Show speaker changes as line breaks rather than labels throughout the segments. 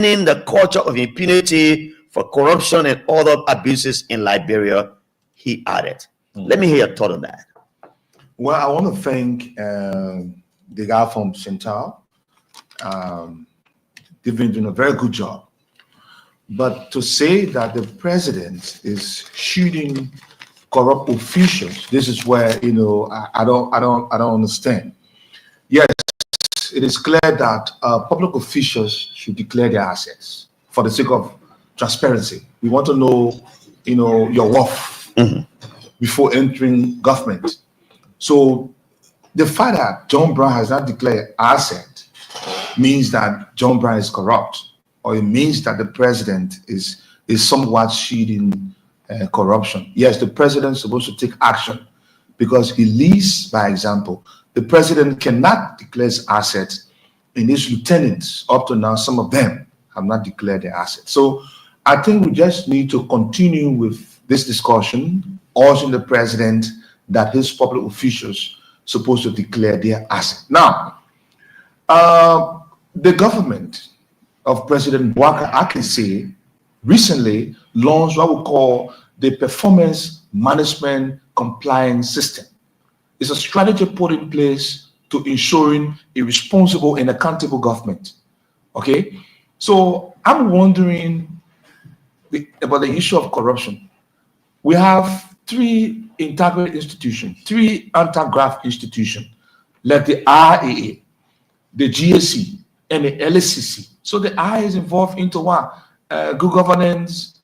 the culture of impunity for corruption and other abuses in Liberia, he added. Let me hear your thought on that.
Well, I want to thank the guy from Central. They've been doing a very good job. But to say that the president is shooting corrupt officials, this is where I don't understand. Yes, it is clear that public officials should declare their assets for the sake of transparency. We want to know, your worth before entering government. So the fact that John Brown has not declared asset means that John Brown is corrupt, or it means that the president is somewhat shielding corruption. Yes, the president is supposed to take action because he leads by example. The president cannot declare his assets, and his lieutenants, up to now, some of them have not declared their assets. So I think we just need to continue with this discussion, urging the president that his public officials supposed to declare their assets. Now, the government of President Boubacar Akisse recently launched what we call the Performance Management Compliance System. It's a strategy put in place to ensuring a responsible and accountable government. Okay, so I'm wondering about the issue of corruption. We have three integrated institutions, three anti-graft institutions, like the RAA, the GSC, and the LSCC. So the I is involved into what? Good governance,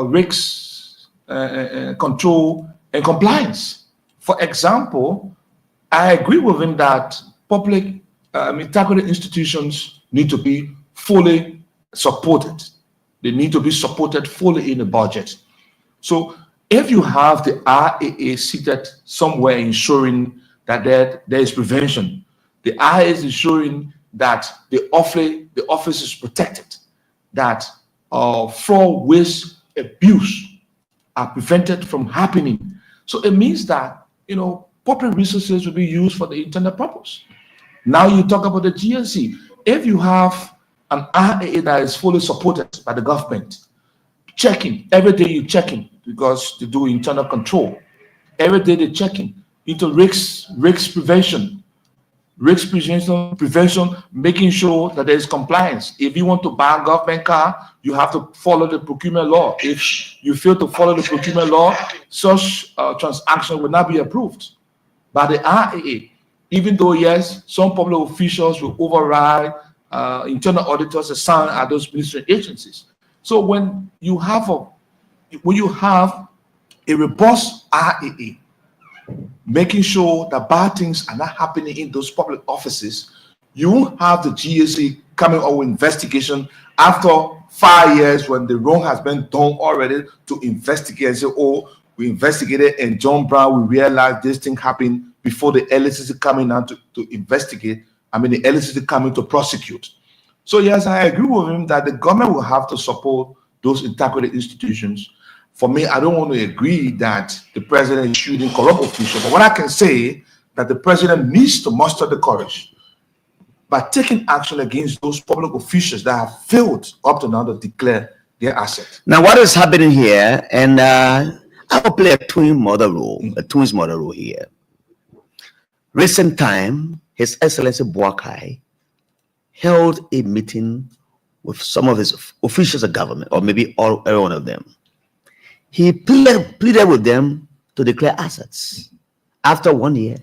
risks, control, and compliance. For example, I agree with him that public integrated institutions need to be fully supported. They need to be supported fully in the budget. So if you have the RAA seated somewhere ensuring that there is prevention, the RAA is ensuring that the office is protected, that fraud, waste, abuse are prevented from happening. So it means that public resources will be used for the intended purpose. Now you talk about the GNC. If you have an RAA that is fully supported by the government, checking every day, you checking because they do internal control. Every day they're checking into risk prevention, making sure that there is compliance. If you want to buy a government car, you have to follow the procurement law. If you fail to follow the procurement law, such transaction will not be approved by the RAA. Even though, yes, some public officials will override internal auditors assigned at those ministry agencies. So when you have a robust RAA, making sure that bad things are not happening in those public offices, you won't have the GSC coming out with investigation after 5 years when the wrong has been done already to investigate and say, oh, we investigated and John Brown, we realized this thing happened before the LSCC coming out to investigate. I mean, the LSCC coming to prosecute. So yes, I agree with him that the government will have to support those integrated institutions. For me, I don't want to agree that the president is shooting corrupt officials, but what I can say that the president needs to muster the courage by taking action against those public officials that have failed up to now to declare their assets.
Now, what is happening here, and I will play a twins model role here. Recent time, His Excellency Boubacar held a meeting with some of his officials of government, or maybe every one of them. He pleaded with them to declare assets after 1 year.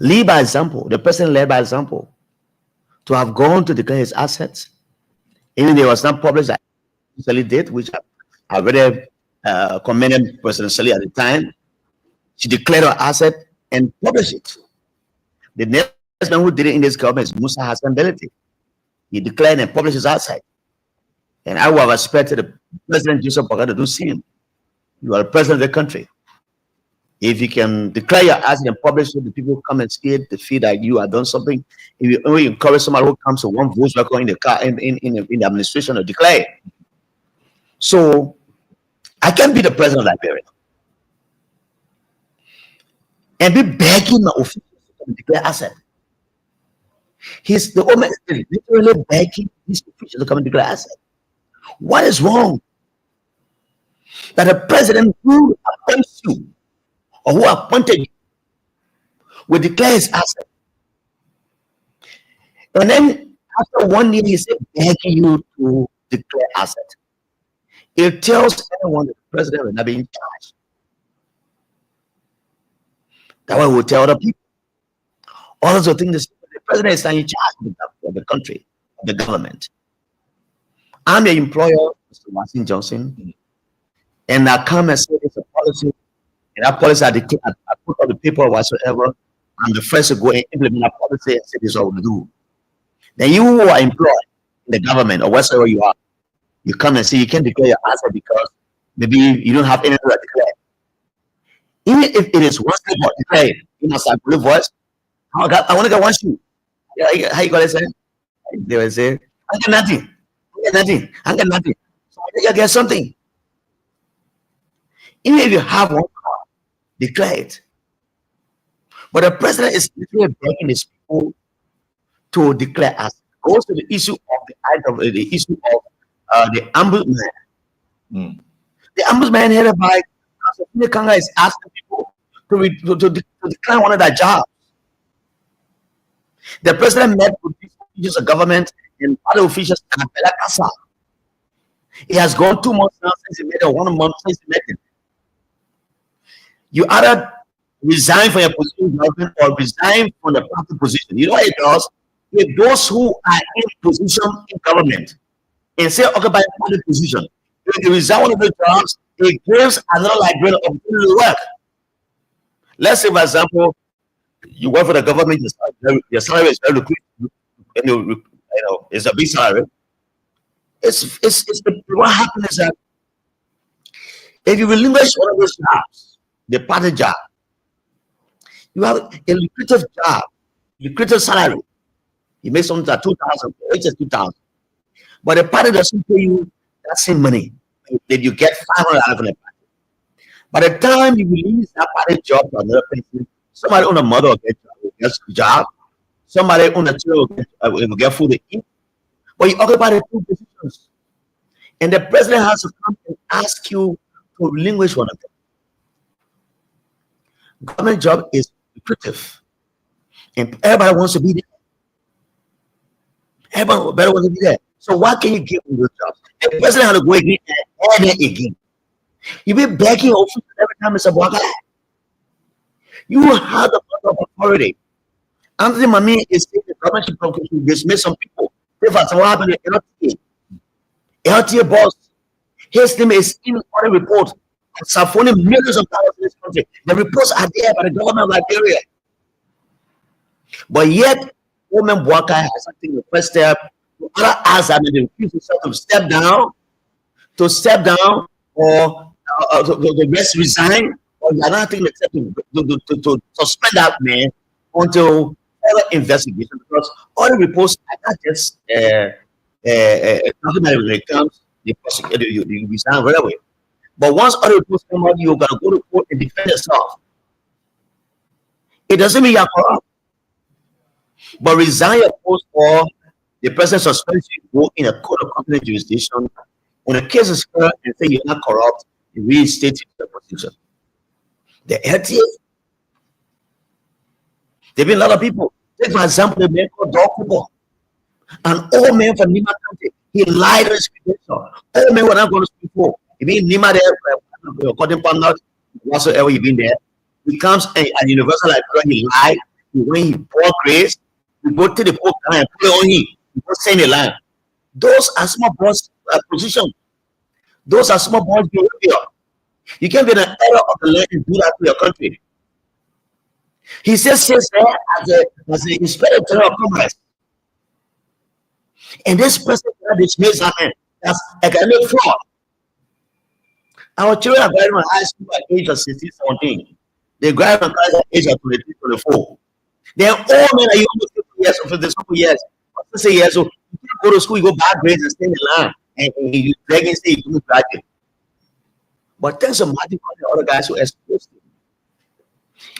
Lead by example. The president led by example to have gone to declare his assets. Even though it was not published, I actually did, which I already commended President Sali at the time. She declared her asset and published it. The next man who did it in this government is Musa Hassan Belete. He declared and published his asset. And I would have expected the President Joseph Boakai to do the same. You are the president of the country. If you can declare your asset and publish it, the people come and see it, they feel that you have done something. If you only encourage somebody who comes to one voice record in the car in the administration to declare it. So I can't be the president of Liberia and be begging my officials to declare asset. He's the old man is literally begging these officials to come and declare asset. What is wrong that a president who appoints you or who appointed you will declare his asset? And then after 1 year, he said begging you to declare asset. It tells anyone that the president will not be in charge. That way we'll tell other people. All the things the president is not in charge of the country, of the government. I'm your employer, Mr. Watson Johnson, and I come and say it's a policy, and that policy I put on the paper whatsoever. I'm the first to go and implement that policy and say this is what we do. Then you who are employed in the government or wherever you are, you come and say you can't declare your asset because maybe you don't have anything to declare. Even if it is one step or declare, you must have good voice. I want to get one shoe. Yeah, how you gonna say? They will say, I got nothing. I got nothing. I got nothing. So you get something. Even if you have one car, declare it. But the president is literally begging his people to declare as goes to the issue of the issue of the ombudsman. The ombudsman headed by Kanga is asking people to declare one of their jobs. The president met with these officials of government and other officials in Belakasa. It has gone 2 months now since he met it, 1 month since he met it. You either resign from your position in government or resign from the party position. You know what it does? If those who are in position in government and say occupy a party position, if they resign one of the jobs, it gives another librarian opportunity to work. Let's say, for example, you work for the government, your salary is very lucrative, it's a big salary. What happens is that if you relinquish one of those jobs, the party job, you have a lucrative job, lucrative salary. You make something at 2,000, which is 2,000. But the party doesn't pay you that same money. Then you get 500 out of the party. By the time you release that party job to another person, somebody on a mother will get a job, somebody on a child will get food to eat. But you occupy the two positions. And the president has to come and ask you to relinquish one of them. Government job is lucrative. And everybody wants to be there. Everybody better wants to be there. So why can you give them those jobs? The president has to go again and add it again. You be begging officials every time it's a black guy. You have the power of authority. Anthony Mami is saying the government should dismiss some people. If that's what happened to LTA. LTA boss, his name is in on the report. Safoni millions of dollars in this country. The reports are there by the government of Liberia. But yet, woman Bwaka has taken the first step. Other ask that they refuse to step down, or to rest resign, or they are not taking the step to suspend that man until further investigation, because all the reports are not just nothing that when it comes, the prosecutor, you resign right away. But once all the reports come out, you're gonna go to court and defend yourself. It doesn't mean you're corrupt. But resign your post or the president suspends you, go in a court of competent jurisdiction. When a case is heard and say you're not corrupt, you reinstate your position. The LTA, there have been a lot of people. Take for example, the man called Dokubo, an old man from Nima County. He lied on his credential. Old man were not going to speak for. He been Nima there, according to whatsoever he been there. He comes at Universal Library, he lied. When he pour grace, he go to the poor guy and put it on him. He go send a line. Those are small boss position. Those are small boss behavior. You can't be an error of the land and do that to your country. He says there as the Inspector General of Commerce. And this person cannot dismiss that man. That's economic fraud. Our children are graduating high school at the age of 16, 17. They graduate at the age of 23, 24. They're all men are you almost 50 years or 52 years. 60 years old. You can't go to school, you go bad grades and stay in the line. And you drag and say you couldn't graduate. But thanks to Martin and the other guys who exposed him.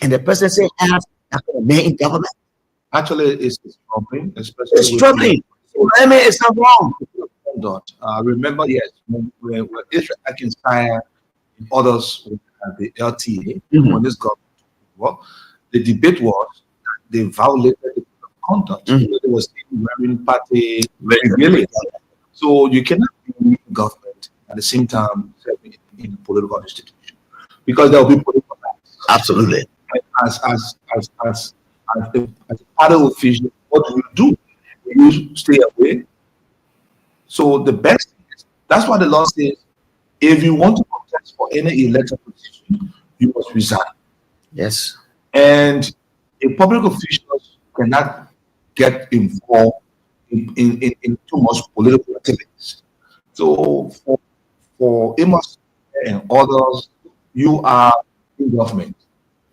And the president said, have a man in government.
Actually, it's troubling, especially
It's
with the
troubling. I mean, it's not wrong.
conduct. Remember, yes, when Israel Akin Sire and others at the LTA,
Mhm.
when this government well, the debate was that they violated the code of conduct.
Mhm.
They were still wearing party regalia. So you cannot be in government at the same time serving in a political institution because there will be political bias.
Absolutely.
And as a party official, what do you do? You stay away. So the best thing is that's why the law says if you want to contest for any elected position, you must resign.
Yes.
And a public officials cannot get involved in too much political activities. So for Amos and others, you are in government.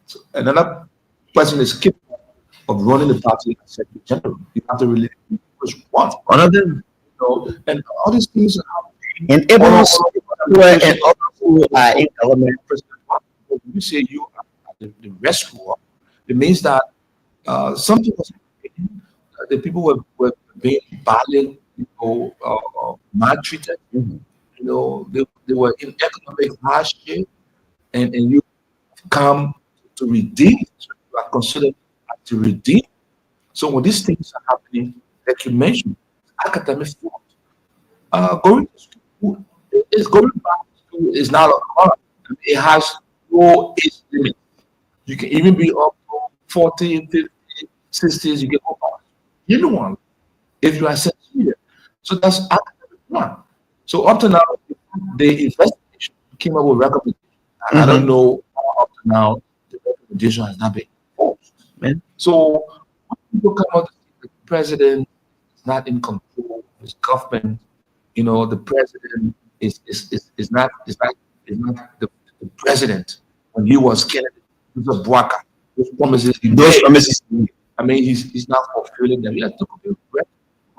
So another person is capable of running the party as secretary general. You have to really push one.
One of them.
And all these things are happening
And
all
even
over
and others who are in government.
when you say you are the rescuer, it means that something was happening. The people were being badly, maltreated.
Mhm.
They were in economic hardship, and you come to redeem. So you are considered to redeem. So when these things are happening, like you mentioned, academic fault. Going to school is going back to school is not a crime. It has no age limit. You can even be up to 40, 50, 60s, you get go back. Anyone, if you are sincere. So that's academic one. So up to now, the investigation came up with recommendations. I don't
Mhm.
know how up to now the recommendation has not been enforced.
Man.
So when people come out to say the president is not in control of his government, the president is not the president when he was Kennedy. He was a Bwaka. Those promises he
Those
made.
promises.
I mean, he's not fulfilling them. Yeah, took a big breath.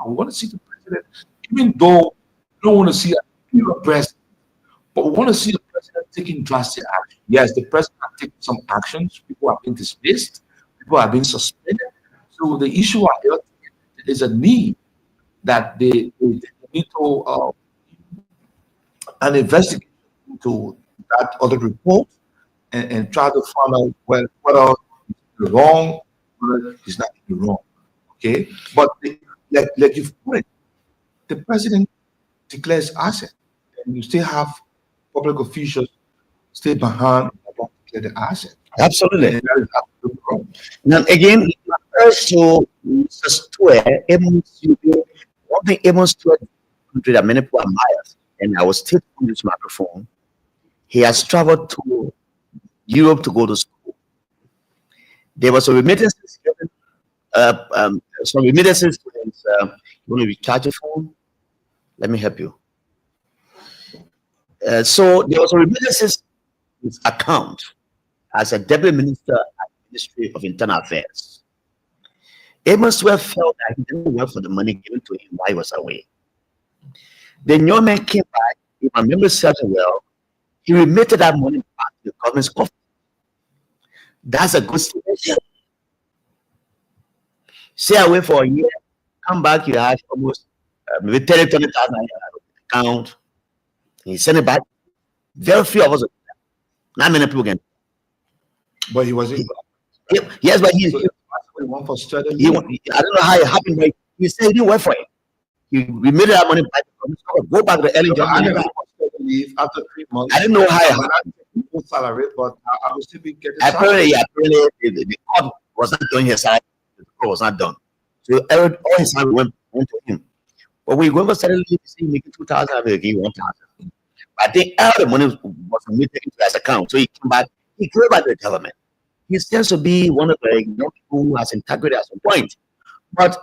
We want to see the president, even though we don't want to see a pure president, but we want to see the president taking drastic action. Yes, the president has taken some actions. People have been dismissed. People have been suspended. So the issue at health is a need that they need to an investigation into that other report and try to find out whether he's wrong, whether he's not wrong. Okay, but like you've put it, the president declares asset, and you still have public officials stay behind about declare the asset.
Absolutely.
And that is absolutely wrong.
Now again, also Mr. Stewart, Amos, one thing Amos Stewart that many people admire, and I was still on this microphone. He has traveled to Europe to go to school. There was a remittances given, some remittances to his, you want to recharge your phone? Let me help you. So there was a remittances in his account as a deputy minister at the Ministry of Internal Affairs. Amos well felt that he didn't work for the money given to him while he was away. The new man came back, if I remember certain well, he remitted that money back to the government's coffers. That's a good situation. Stay away for a year, come back, you have almost maybe 30, 20,000 account. He sent it back. Very few of us, not many people can.
But he was in.
Yes, but
So that's why he went for study.
I don't know how it happened, but he said he didn't work for it. He remitted that money back to the government's coffers. Go back to the early
So I
judgment.
never went for study leave after 3 months.
I didn't know how it
I
happened.
might not get full salary, but I will still be getting
Apparently,
salary.
the court was not doing his side. The court was not done. So all his salary went to him. But when he went for suddenly, he see making 2,000, I will give you 1,000. I think all the money was remitted into his account. So he came back, he gave back to the government. He tends to be one of the young people who has integrity at some point. But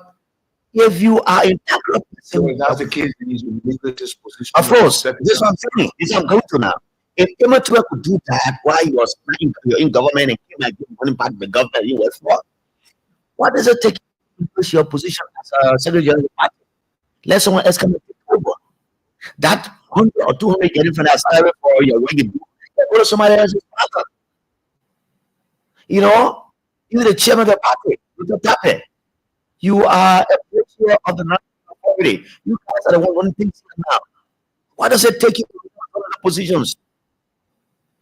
if you are integrity,
So if that's the case, then he's relinquished his position.
of course,
Secretary.
this is what I'm saying. This is what I'm going to now. If Emmanuel could do that while he was in government and came and gave money back to the government he worked for, what does it take to push your position as a secretary general of the party? Let someone else come and take over. That 100 or 200 getting from that salary for your way you do, go to somebody else's pocket. You know, you're the chairman of the party. You don't tap it. You are a picture of the national authority. You guys are the one running things now. Why does it take you to other positions?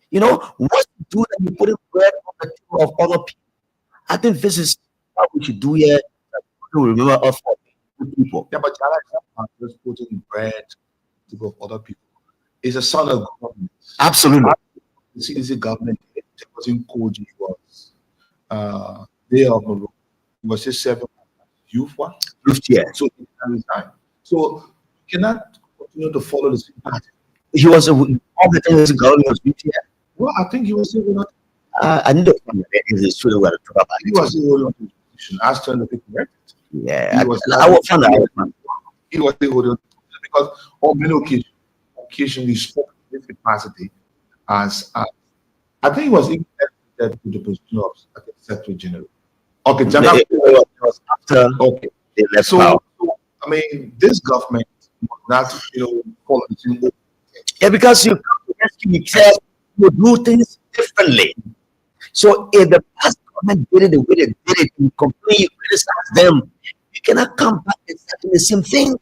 You know, what you do that you put in bread on the table of other people. I think this is what we should do here to remember us for good people.
Yeah, but Jala is not just putting bread to go for other people. It's a son of government.
Absolutely.
The CDC government wasn't called you was they of the he was just serving youth one.
Yeah.
So he can resign. So you cannot continue to follow the same path.
He was all the things government was with here.
Well, I think he was still not.
I need to find it. It's true we got to talk about
He
it.
was still holding on to his position as trying to get corrected.
Yeah,
He was
I will find out.
he was still holding on to it because on many occasions he spoke in this capacity as I think he was even elected to the position of Secretary General. Okay, General.
It was after
Okay.
they left
So,
power.
I mean, this government must not, follow the same way.
Yeah, because you come to rescue yourself, you do things differently. So if the past government did it the way they did it, you complain, you criticize them, you cannot come back exactly the same thing.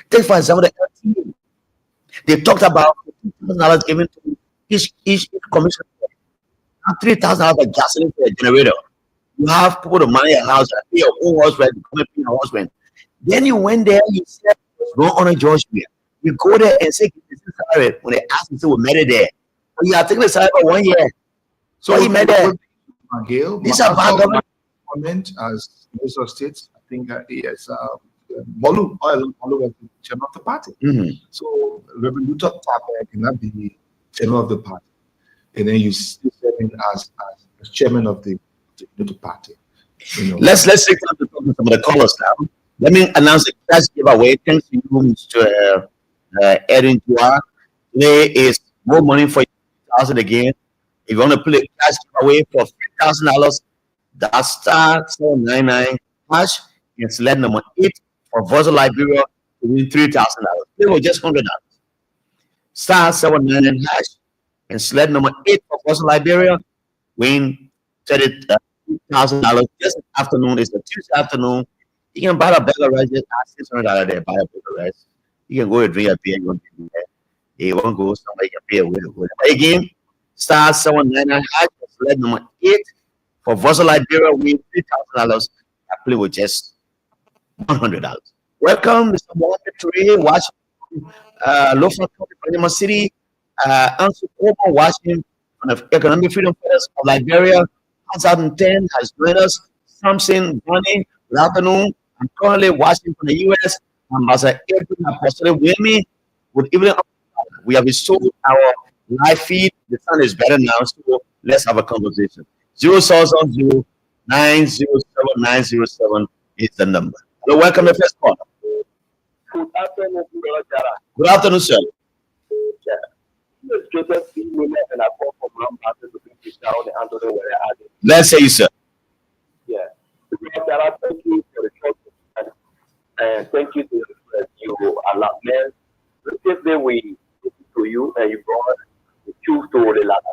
Take for example the LTE. They talked about $2,000 given to each commission, $3,000 of gasoline for a generator. You have people to manage your house, pay your own house rent, come and pay your house rent. Then you went there, you said, go on a George Street. You go there and say, this is salary. When they ask you, say, we met it there. But you are taking the salary for 1 year. So you met there.
Gail,
These are bad
government as Minister of State. I think yes, Molu was the chairman of the party. So Reverend Luther Tabe cannot be chairman of the party, and then you still serving as chairman of the party.
Let's take time to talk to some of the callers now. Let me announce the cash giveaway. Thanks to you, Mr. Erin Dua. Today is more money for 1,000 again. If you want to play cash giveaway for $3,000, that's star 799 hash and select number 8 for Virtual Liberia to win $3,000. Play with just $100. Star 799 hash and select number 8 for Virtual Liberia, win $30,000 just this afternoon. It's a Tuesday afternoon. You can buy a bag of rice, just ask $600 there, buy a bag of rice. You can go and drink a beer, you want to do that. You won't go somewhere, you can pay a way to go. Again, star 799 hash, select number 8 for Virtual Liberia, win $3,000. I play with just $100. Welcome, Mr. Mohammed Toure, watching Lofa Panama City, Ansu Koma, watching from the Economic Freedom Fighters of Liberia, 2010 has joined us. Samson Bonnie, good afternoon. I'm currently watching from the US. Ambassador Edwin Apostolic with me. Good evening. We have restored our live feed. The sound is better now, so let's have a conversation. 070-907-907 is the number. Hello, welcome to the first call.
Good afternoon, Brother Jara.
Good afternoon, sir. Let's say you, sir.
Yeah. Jara, thank you for the talk and thank you to you allow me. Yesterday we listened to you and you brought the truth to the last.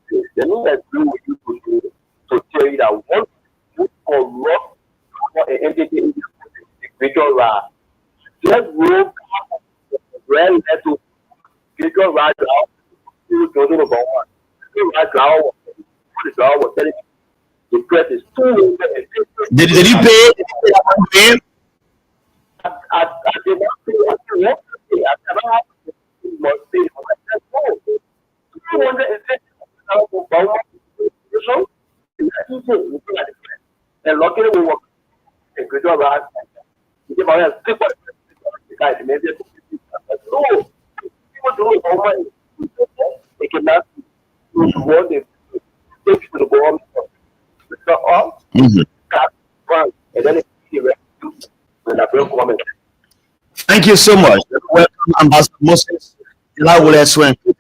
The thing that we used to do to tell you that one would corrupt an entity in the spiritual realm. Just roll well let to spiritual realm to the one. The ground was telling you the press is too
Did you pay?
I did not pay. I cannot pay. I cannot have must pay for myself. No. 250,000 pounds. And luckily we were a good job. We give our people the guy maybe no. People do it money. They cannot do what they take to the government. So all and then
Thank you so much. Welcome, Ambassador Moses. I will swear to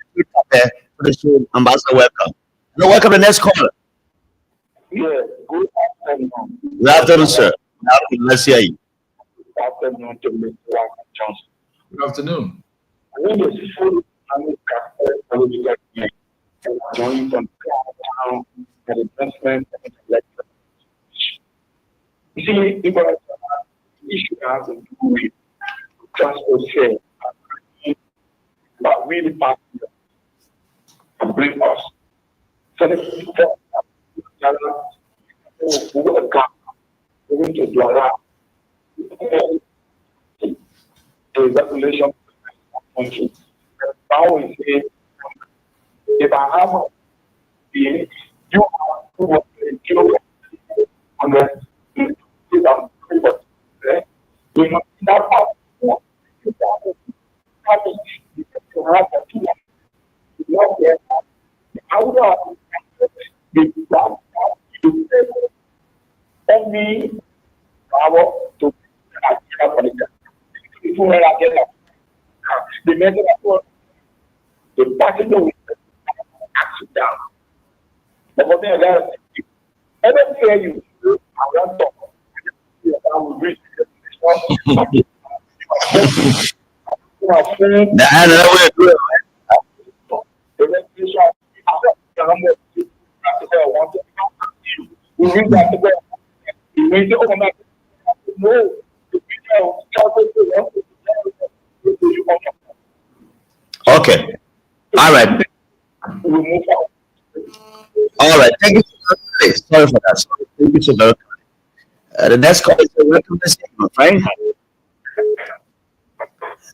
the show, Ambassador. Welcome. Hello, welcome to the next caller.
Yeah, good afternoon.
Good afternoon, sir. Let's hear you.
Good afternoon to Mr. Johnson.
Good afternoon.
I think it's full joining from town and investment and election. You see, because the issue has to do with transport share, but really possible to bring us. So the people who will come, going to Douala, the regulation country. Now we say, if I have a you have to work in kilometers on the we must not have only power to the method of the passenger will act down. But what they are I don't hear you. I want to talk. I will read this.
Okay. All right. All right. Thank you so much. Sorry for that. Sorry. Thank you so much. The next call is a welcome message, my friend.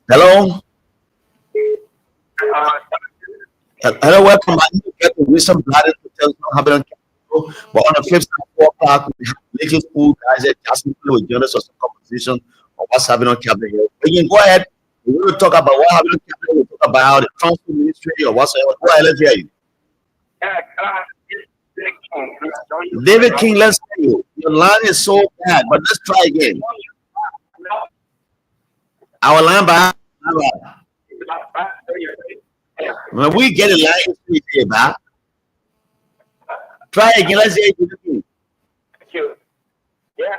Hello. Hello, welcome. I need to get the wisdom bladder to tell you how to but on the flip side, 4 o'clock, we have little school guys at Jasmine with join us for some conversation on what's happening on Capitol Hill. We can go ahead. We're going to talk about what happened on Capitol Hill. We'll talk about the transport ministry or whatsoever. Go ahead, let's hear you. David King, let's hear you. Your line is so bad, but let's try again. Our line by when we get a line, we say back. Try again. Let's hear you.
Thank you. Yeah,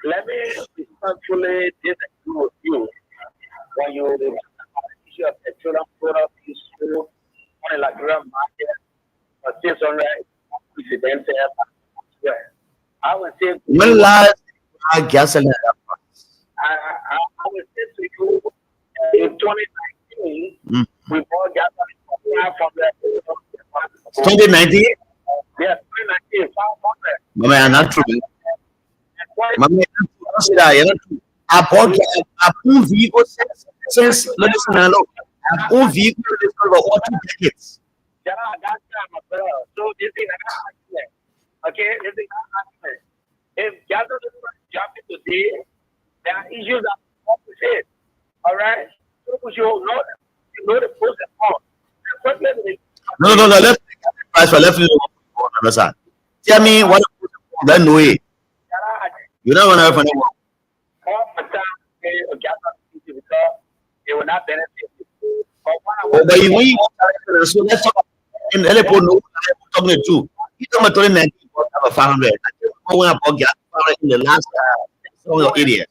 let me respectfully disagree with you when you issue of petroleum product issue on the Liberia market for 600 presidential. I would say
when last gasoline
I would say to you in 2019 we bought gasoline for
2019?
Yes, 2019, 500.
Mama, not true. Mama, I bought a full vehicle since listen, look, a full vehicle for over 2 decades.
So this is okay. This is if gasoline jumping today, there are issues that we face. All right, so you know the pros and cons.
No. Let's price for left on the side. Tell me what then do it. You don't want to have anyone.
They will not benefit.
But we so let's talk in the airport. No, I'm talking to you. You come to 2019 have a 500. I want to get in the last some of idiot.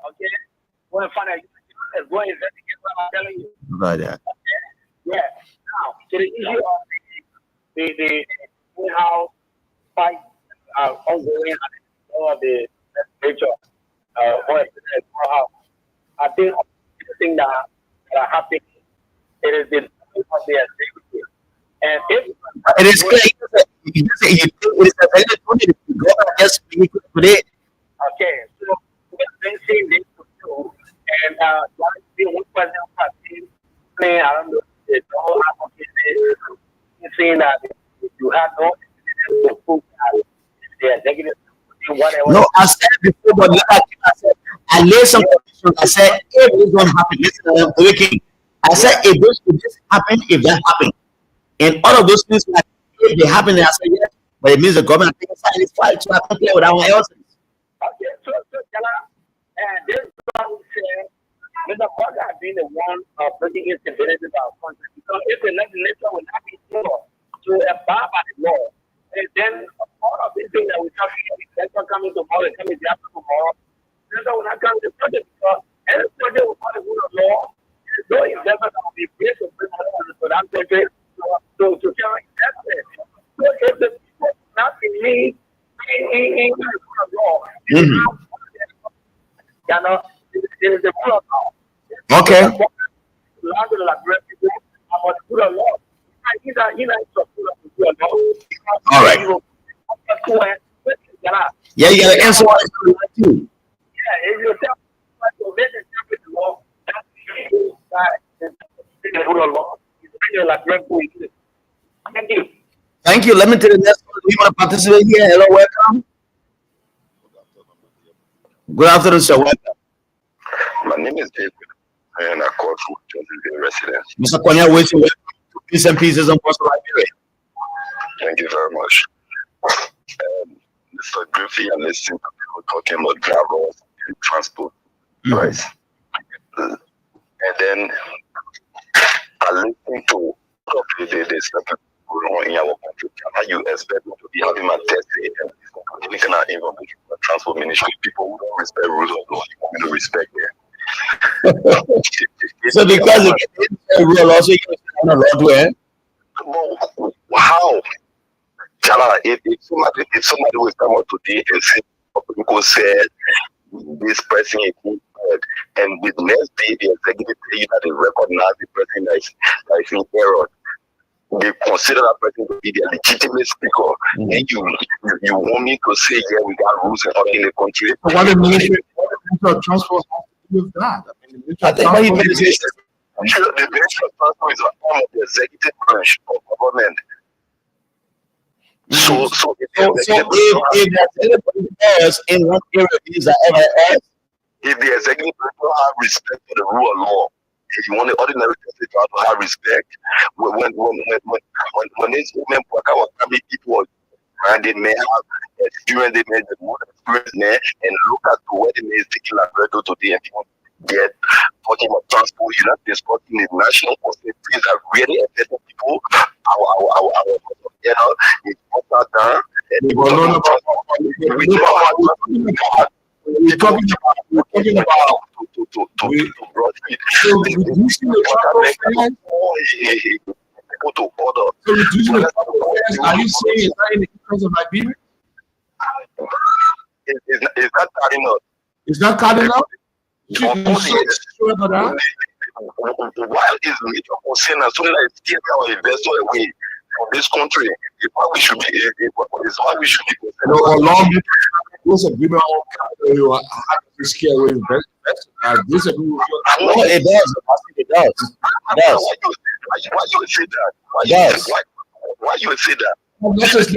Okay, going find out is going investigate what I'm telling you.
Right there.
Yeah. Now, to the issue of the how fight ongoing of the nature I think the thing that are happening it is the integrity. And if
it is clear, it is a very good to go and just speak today.
Okay, so we're saying this to you, and one person playing around the whole application saying that you have no evidence to prove that they are negative. Whatever.
No, I said before, but I said I laid some conditions. I said if this don't happen, listen, working. I said if this happen, if that happen, and all of those things like if they happen, I said yes, but it means the government taking side is fight, so I can play with our else.
Okay, so and this is what we say. Mr. Parker has been the one bringing instability to our country because if the legislature will not be able to abide by the law, and then all of these things that we have here, that's not coming tomorrow, it's coming after tomorrow. That's will not come to the project because any project will not rule of law. No investment will be placed to bring money to that country to carry investment. So if the people not believe in You know, it is the rule of law.
Okay.
Land will address people about the rule of law. He's not the rule of law.
All right. Yeah, you gotta answer what too.
Yeah, if you tell people to make the law, that's the rule of law. Will address people. Thank you.
Thank you. Let me tell you next one. You want to participate here? Hello, welcome. Good afternoon, sir. Welcome.
My name is David, and I call from Jonesville residence.
Mr. Konya, welcome to Peace and Pieces on Coastal Liberia.
Thank you very much. Mr. Griffey, I'm listening to people talking about drivers and transport price. And then I listen to the stuff going on in our country. How you expect me to be having my test and anything I information for transport ministry? People who don't respect rules of law, you want me to respect them.
So because the rule also you on a road where?
How? Chala, if somebody will come out today and say, people said this person is incorrect, and the next day the executive tell you that they recognize the person that is in error, they consider that person to be the legitimate speaker, and you want me to say, yeah, we got rules and order in the country.
What the Ministry of Transport has to do with that? I mean, the Ministry of Transport
the Ministry of Transport is an arm of the executive branch of government. So if
anybody else in one area is that ever else,
if the executive branch don't have respect for the rule of law, if you want the ordinary person to have respect, when these women work out, people and they may have experience, they may have more experience there, and look at where they may taking like radio today and people get talking about transport, you're not discussing the national things that really affect people. It's upside down.
We're talking about reducing the transport fares.
People to order.
So reducing the transport fares, are you saying it's not in the interest of Liberia?
It's not cutting up.
It's not cutting up? Sure about that?
While it's major concern as soon as it takes our investor away from this country, it's why we should be concerned.
Those agreement you are happy to scare away investors. This agreement,
it does. It does.
Why you would say that? Why you would say that?
Not just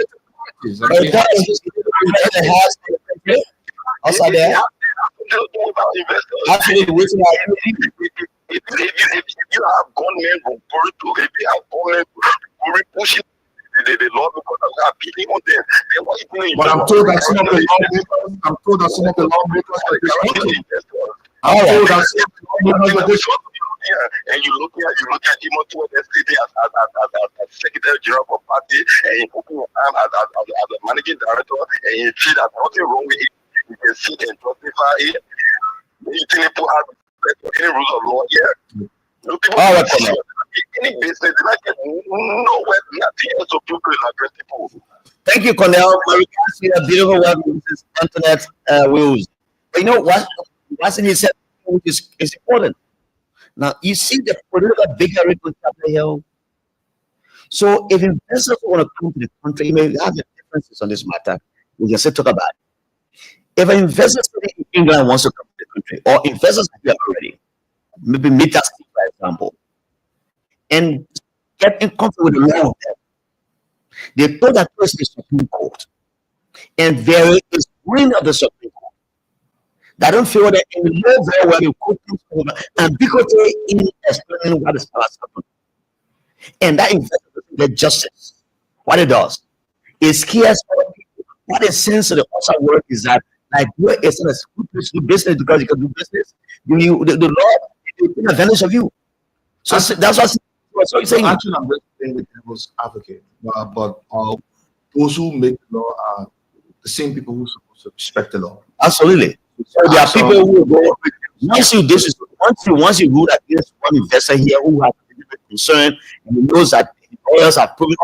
parties.
It does. Outside there. Actually, the reason
if you have gunmen who if you have gunmen who pushing the law because we are beating on them, then what you doing?
But I'm told that some of the lawmakers are disputing.
And you look at him to the city as Secretary General of Party, and he put him as a managing director, and he feel that nothing wrong with it. You can see and justify it. You think people have respect for any rules of law here? No people any business, they like nowhere, nothing else to people address people.
Thank you, Cornell. My regards to your beautiful work with this internet rules. But you know what? What's in his head, which is important. Now, you see the political bigger with Capitol Hill. So, if investors want to come to the country, you may have the differences on this matter. We can still talk about it. If an investor in England wants to come to the country, or investors are here already, maybe meet us, for example, and get in contact with the law of them, they told that person the Supreme Court, and there is ruling of the Supreme Court. They don't feel that in the law very well the court comes over ambiguity in explaining what is happening. And that investor doesn't get justice. What it does is scares other people. What the sense of the outside world is that, like, where is a good place to do business because you can do business? The law will take advantage of you. So that's what you're saying.
Actually, I'm just saying the devil's advocate, but those who make the law are the same people who are supposed to respect the law.
Absolutely. So there are people who will go once you rule against one investor here who has a concern and he knows that the lawyers have proven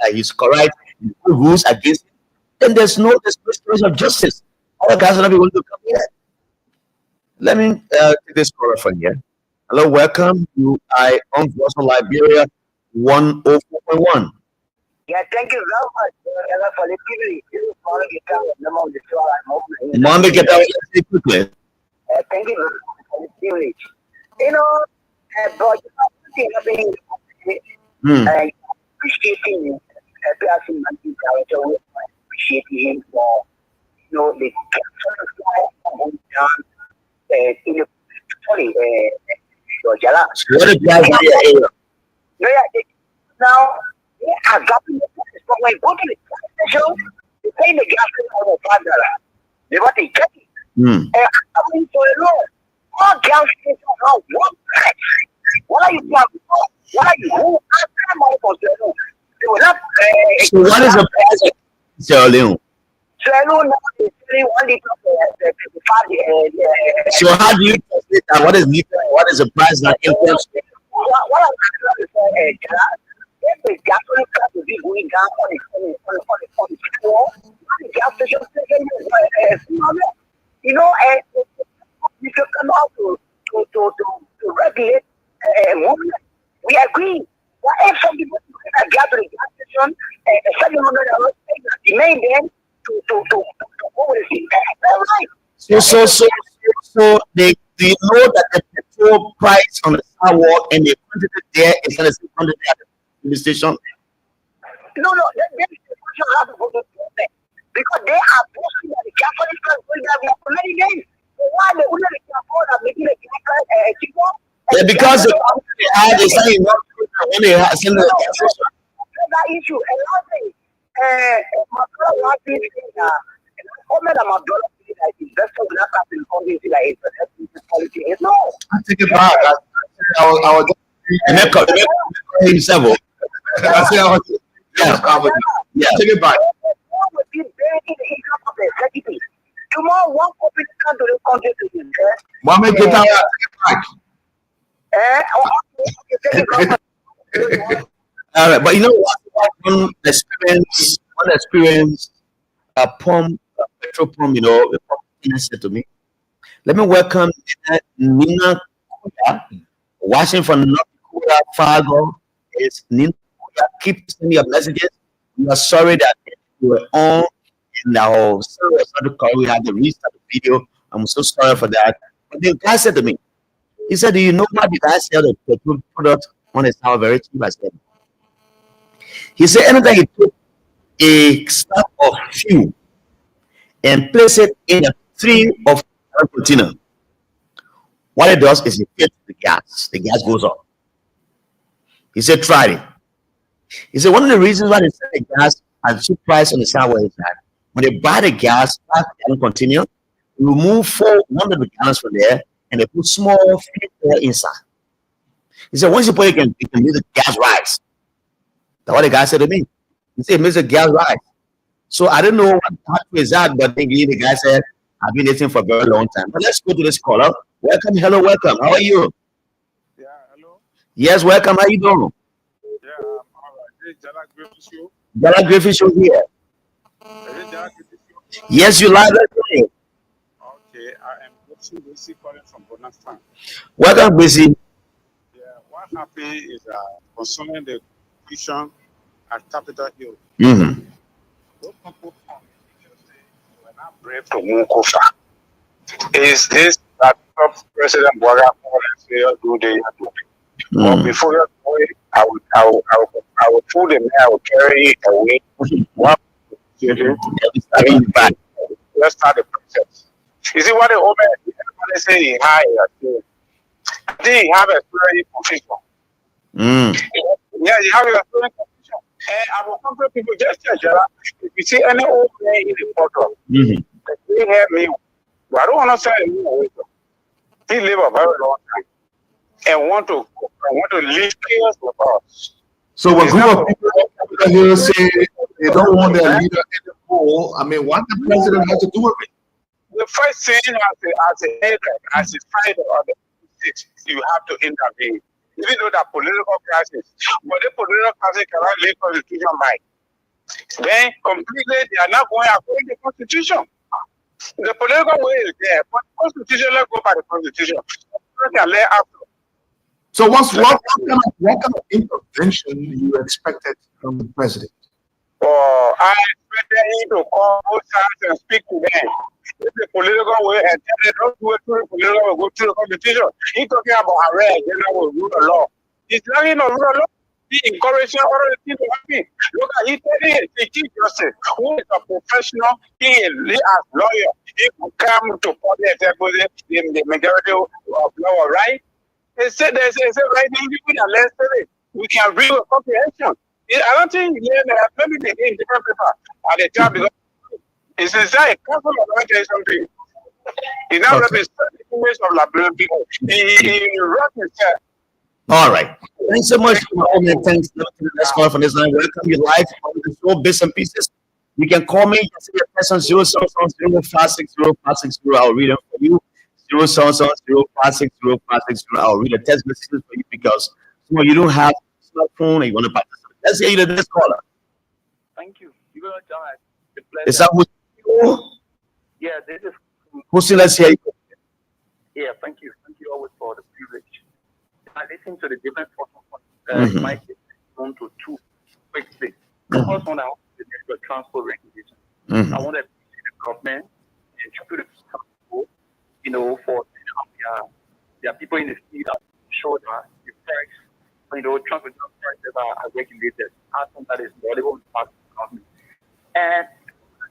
that he's correct, and rules against him, then there's no choice of justice. Other guys are not going to come yet. Let me take this caller from here. Hello, welcome. You are on Voice of Liberia 104.1.
Yeah, thank you very much for the privilege.
Mom, get out quickly.
Thank you very much for the privilege. You know, but you know, happening, appreciating person director, appreciating him for the going down in the sorry, Jala.
What a guy
Now, they are dropping the prices. But when you go to the gas station, they pay the gas station over $5. They want to get it. I mean, for a lot, all gas stations have one price. What are you talking about? What are you? Who are them all for Sierra Leone? They will not.
So what is the price of Sierra Leone?
Sierra Leone now is selling 1 liter for 55.
So how do you translate that? What is liter? What is the price that imports?
What I'm trying to say, if the gasoline price will be going down on the floor, the gas station you know, you can come out to regulate movement. We agree. But if some people gas to the gas station, $700 demand them to go with it. That's right.
So they know that the petrol price on the sidewalk and the quantity there is not the same quantity at the station.
No, they have to go to the because they are posting that the gasoline price going down for many days. So why they wouldn't afford making the gas price cheaper?
Yeah, because the company they have is saying not when they have send the gas station.
That issue. And last thing, my brother was saying that comment on my brother that investors will not have to come into that it's policy. No.
I take it back. I was
himself.
I say I was take it back.
Would be buried in the income of the executive. Tomorrow, one company come to the country to invest.
Mohammed, get out. Take it back.
All right, but you know what? One experience, petrol pump. You know, the pump said to me, "Let me welcome Nina Kuya, watching from North Dakota, Fargo. Is Nina Kuya? Keep sending your messages. We are sorry that we were on and our server was not recording. We had to restart the video. I'm so sorry for that." But the guy said to me, he said, "Do you know why did I sell the petrol product on a sour very cheap?" I said, he said, anytime you put a stack of fuel and place it in a 3 of container, what it does is it hits the gas goes up. He said, try it. He said, one of the reasons why they sell the gas at cheap price on the sidewalk is that when they buy the gas, and continue, remove 400 gallons from there and they put small fuel inside. He said, once you put it, you can make the gas rise. That's what the guy said to me. He said, it makes the gas rise. So I don't know what is that, but the guy said, I've been listening for a very long time. But let's go to this caller. Welcome, hello, welcome. How are you?
Yeah, hello.
Yes, welcome. How you doing?
Yeah, all right. This is Jala Griffith Show.
Jala Griffith Show here.
Is it Jala Griffith Show?
Yes, you live.
Okay, I am Busy calling from Bonastan.
Welcome, Busy.
Yeah, what happened is concerning the vision at Capitol Hill.
Mm-hmm.
Those people come we're not brave to move over. Is this that President Boga say do they do? But before you do it, I will pull the mail, I will carry it away. Let's start the process. You see what the old man, everybody say he high. I think he have a very confusion. Yeah, you have a very confusion. And I will come to people just if you see any old man in the photo, they hear me. But I don't want to say anymore. He live a very long time and want to live chaos with us.
So a group of people here say they don't want their leader in the poll. I mean, what the president has to do with it?
The first thing as a head, as a fighter on the stage, you have to intervene. Even though that political crisis, but the political crisis cannot leave constitution by. Then completely they are not going according to the constitution. The political way is there, but the constitution, let's go by the constitution. Can lay after.
So what kind of intervention you expected from the president?
I expected him to call both sides and speak to them. If the political way and tell them don't do it through the political way, go through the constitution. He's talking about arrest, will rule the law. He's not in the rule of law. He encouraging other things to happen. Look at he telling the Chief Justice, who is a professional, he is as lawyer. He could come to public the majority of law, right? They said right now, let's say it. We can read with comprehension. I don't think maybe they in different people at the time because it's inside council of something. He now represents the image of Liberian people. He wrote himself.
All right. Thanks so much. Thanks. Let's call for this line. Welcome you live on the show, bits and pieces. You can call me. Just say your question 070-560-560. I'll read them for you. 070-560-560. I'll read the text messages for you because you don't have a smartphone and you want to participate. Let's hear you the next caller.
Thank you. You're going to die.
Is that who?
Yeah, this is.
Hussein, let's hear you.
Yeah, thank you. Thank you always for the privilege. I listen to the different forms of my case down to two quick things. The first one, I want to the transport regulation. I want to see the government and to the people, for their people in the field that show that the price, transport prices are regulated. I think that is valuable part of the government. And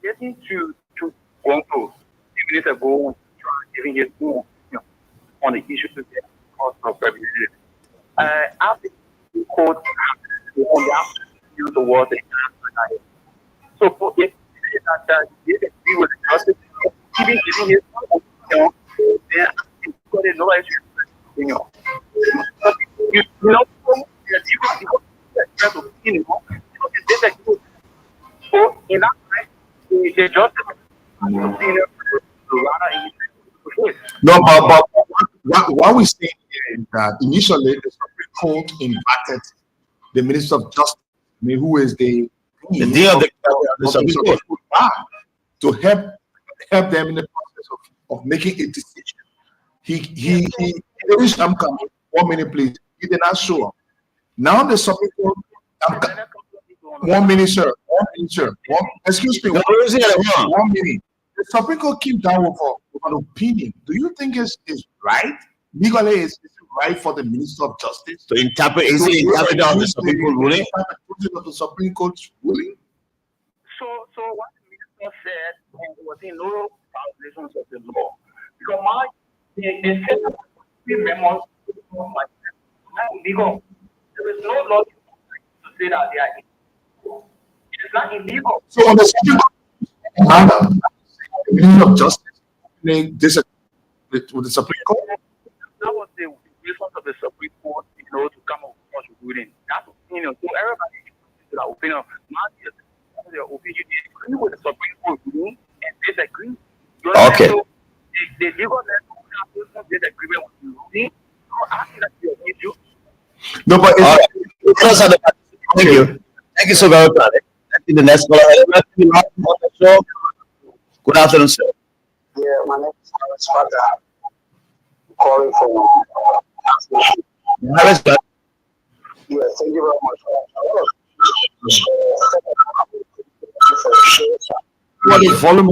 getting to Guangzhou, a few minutes ago, giving it more on the issue to get cost of regulation. After the court on the use the word so for it that he agree with the justice, even giving his then no issue. So in that time, the justice
No, but what we say here is that initially the Supreme Court invited the Minister of Justice, who is the
dean of the Supreme Court,
to help them in the process of making a decision. He I'm coming. 1 minute, please. He did not show up. Now the Supreme Court. 1 minute, sir. 1 minute, sir. Excuse me. 1 minute. The Supreme Court came down with an opinion. Do you think it's right? Legally, is it right for the Minister of Justice
to interpret the Supreme Court ruling?
Of the Supreme Court's ruling?
So what the minister said was in no violations of the law. Because they said that the memos not illegal. There is no law to say that they are illegal. It is not illegal.
So on the Supreme Court, the Minister of Justice disagree with the Supreme Court?
That was the response of the Supreme Court, to come up with a ruling. That's opinion. So everybody to that opinion. Their opinion they agree with the Supreme Court ruling and disagree.
Okay.
So the legal disagreement with the ruling. So I think that's the issue.
No, but
thank you. Thank you so very much. I think the next caller on the show. Good afternoon, sir.
Yeah, my name is Harris Father. Calling from
Harris,
yeah, thank you very much.
What is volume?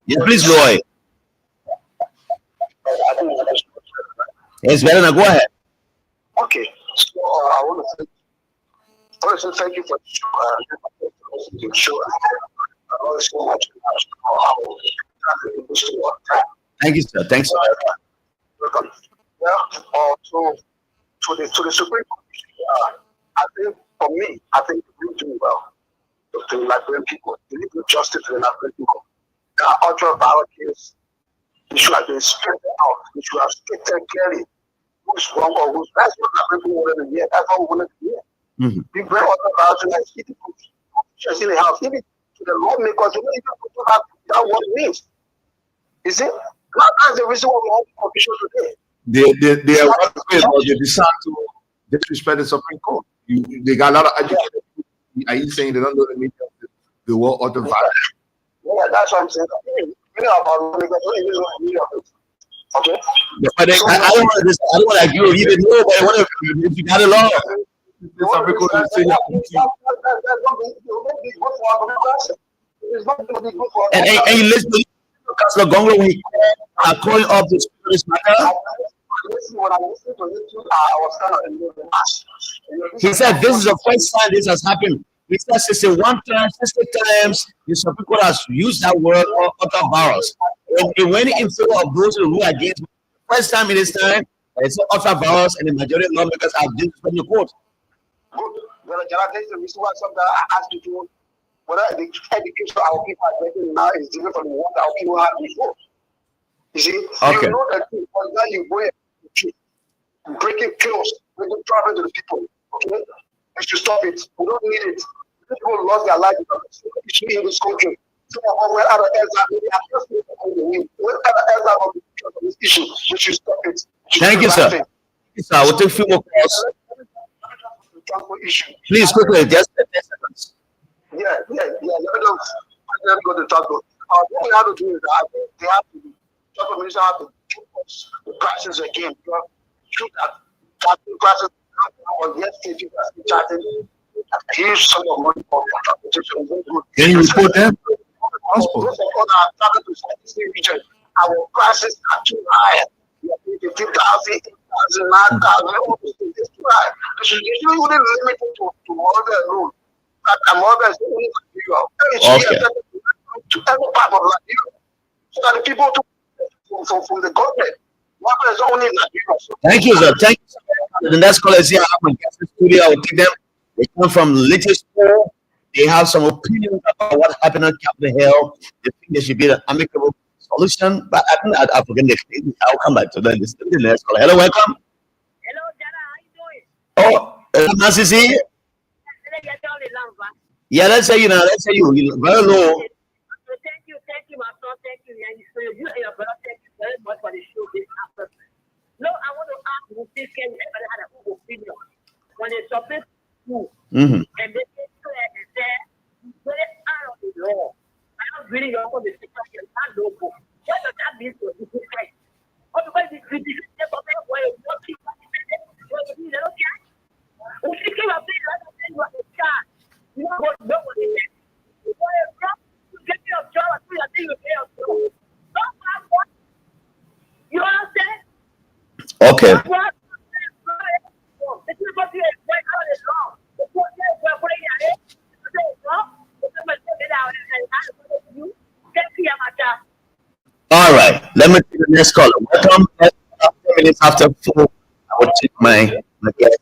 Yes, please, Roy. It's better now. Go ahead.
Okay, so I want to first thank you for the show.
Thank you, sir. Thanks.
Welcome. To the Supreme Court, I think for me, I think we do well to the Liberian people. We need to justice to the Liberian people. Our ultra violent case, we should have been straightened out. We should have stated clearly who's wrong or who's right. That's what Liberian people wanted to hear. That's what we wanted to hear. We bring ultra violence like city just in the house. Even to the lawmakers, you know, even that what it means. You see? That's the reason why we're all officials today.
They decide to disrespect the Supreme Court. They got a lot of educated people. Are you saying they don't know the meaning of the word auto violence?
Yeah, that's what I'm saying. You know about because you know it. Okay.
But I don't want to. I don't want to agree with you. Even know, but I want to. If you got it all. And you listen to Councillor Gongo when he calling up this matter. He said this is the first time this has happened. He said 61 times, 60 times, some people have used that word utter virus. And when in favor of those who are against, first time in this time, it's utter virus, and the majority of lawmakers have this from the court.
That's the reason why sometimes I ask people whether the education our people are getting now is different from what our people had before. You see,
okay.
You know that now you go and breaking close, bringing trouble to the people. Okay, you should stop it. We don't need it. People lost their lives because of this issue in this country. Some of us other this issue. We should stop it.
Thank you, sir. Yes, I will take a few more calls. Please, quickly, just 10 seconds.
Yeah. Let me go to talk. What we have to do is I think they have to talk minister have to the prices again. Shoot at prices or yesterday people are charging a huge sum of money for transportation.
Can you report them?
Those of us that are traveling to Southeast region, our prices are too high. 50,000, 8,000, 9,000, all those things. It's too high. You should only limit it to Morgan alone. And Morgan is only Liberia.
Okay.
To every part of Liberia. So that the people from the government, Morgan is only Liberia.
Thank you, sir. Thank you, sir. The next caller is here. I'm in the studio. I will take them. They come from Little School. They have some opinions about what happened on Capitol Hill. They think there should be an amicable solution, but I think I forget the thing. I'll come back to that. This is the next caller. Hello, welcome.
Hello, Jada. How you doing?
Oh, nice to see you. Yeah, let's say you now. Let's say you very low.
Thank you, my son. Thank you, and you and your brother. Thank you very much for the show this afternoon. No, I want to ask you this: can everybody had a good opinion when they submit you and they say and say, "Well, out of the law." I'm reading your own decision. I know what does that mean for you? Otherwise, it's ridiculous. Why you working? They don't care. If you came up there, like I said, you are a child. You know what? Nobody said. You want a job? You get your job. I think you pay your job. Don't have one. You understand?
Okay.
This is what you expect out of the law. The court says we're putting your head. You say it's wrong.
All right, let me take the next caller. Welcome. 10 minutes after 4, I will take my guest.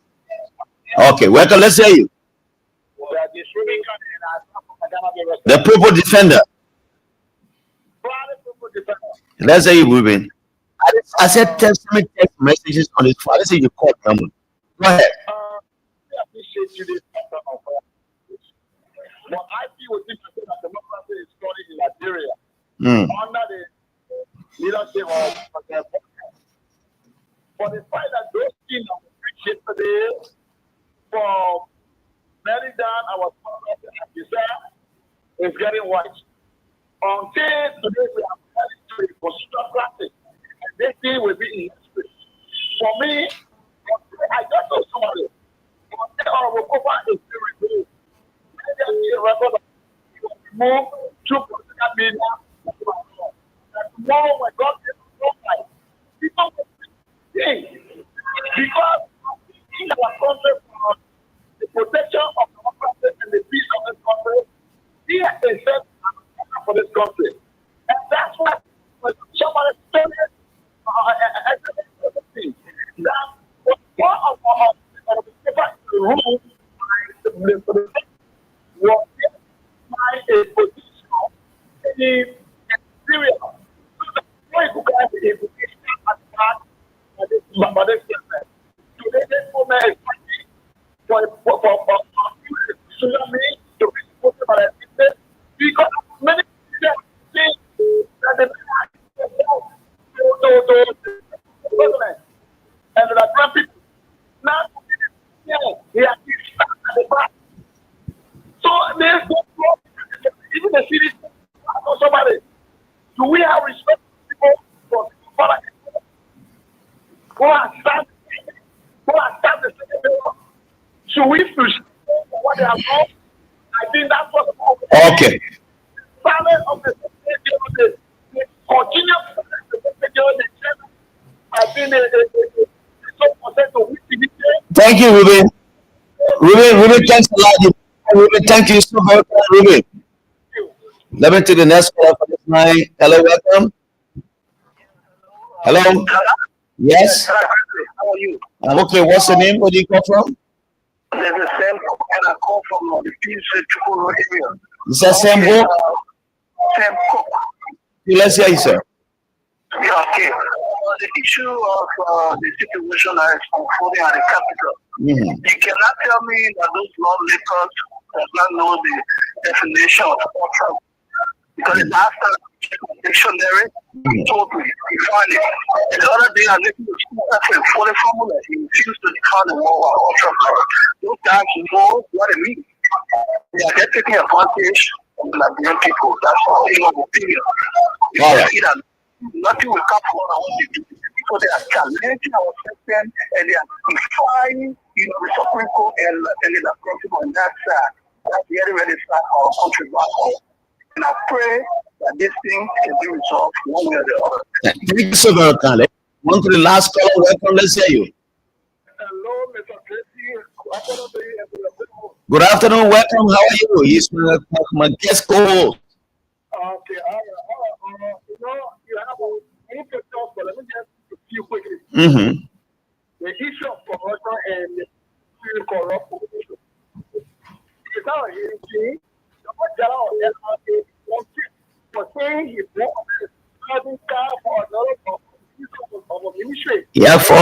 Okay, welcome. Let's hear you. The Purple Defender. Let's hear you, Ruben. I said text messages on his phone. Let's say you called number. Go ahead.
I appreciate you this afternoon. But I feel with this that democracy is starting in Liberia under the leadership of for the fact that those things that we preached yesterday from letting down our is getting white. Until today we are heading to a constitutional classic, and this thing will be in history. For me, I just know somebody. Our cover is still removed. Move to political media. Tomorrow, when God gets to people will think because in our country for the protection of democracy and the peace of this country, here is set for this country. And that's what somebody told us that was one of the people in the room was by a position in Syria. So the point who got the position at that but this today this woman is fighting for tsunami to be supported by the people because many people think that the government and the grand people now they are stuck at the back. So there's no problem. Even the cities also
who are starting the should we push what they have done? I think that's what
Okay.
silence of the continuous I think so percent of
Thank you, Ruben. Ruben, thanks a lot. Ruben, thank you so very much, Ruben. Let me to the next call for this night. Hello, welcome. Hello. Yes.
How are you?
I'm okay. What's your name? Where do you come from?
This is Sam, and I call from the Bitz area.
Is that Sam Hope?
Sam Cook.
Let's hear you, sir.
Yeah, okay. The issue of the situation that is unfolding at the capital.
Mm-hmm.
You cannot tell me that those lawmakers does not know the definition of spectrum. Because it's after dictionary, totally define it. And the other day I listened to school for the formula, he refused to define the word ultra. Those guys know what it means. Yeah, they're taking advantage of the Liberian people. That's all in my opinion.
All right.
Nothing will come from what they do. Because they are challenging our system and they are defying, the Supreme Court and the principle on that side. That's very, very sad our country back home. And I pray that this thing can be resolved one way or the other.
Thank you so very much. On to the last caller. Welcome. Let's hear you.
Hello, Mr. Tracy.
Good afternoon. Welcome. How are you? He's my guest co-host.
Okay, you have any questions, but let me just a few quickly.
Mm-hmm.
The issue of corruption and corrupt politicians. It's not a thing. For saying he bought a car for another ministry.
Yeah, for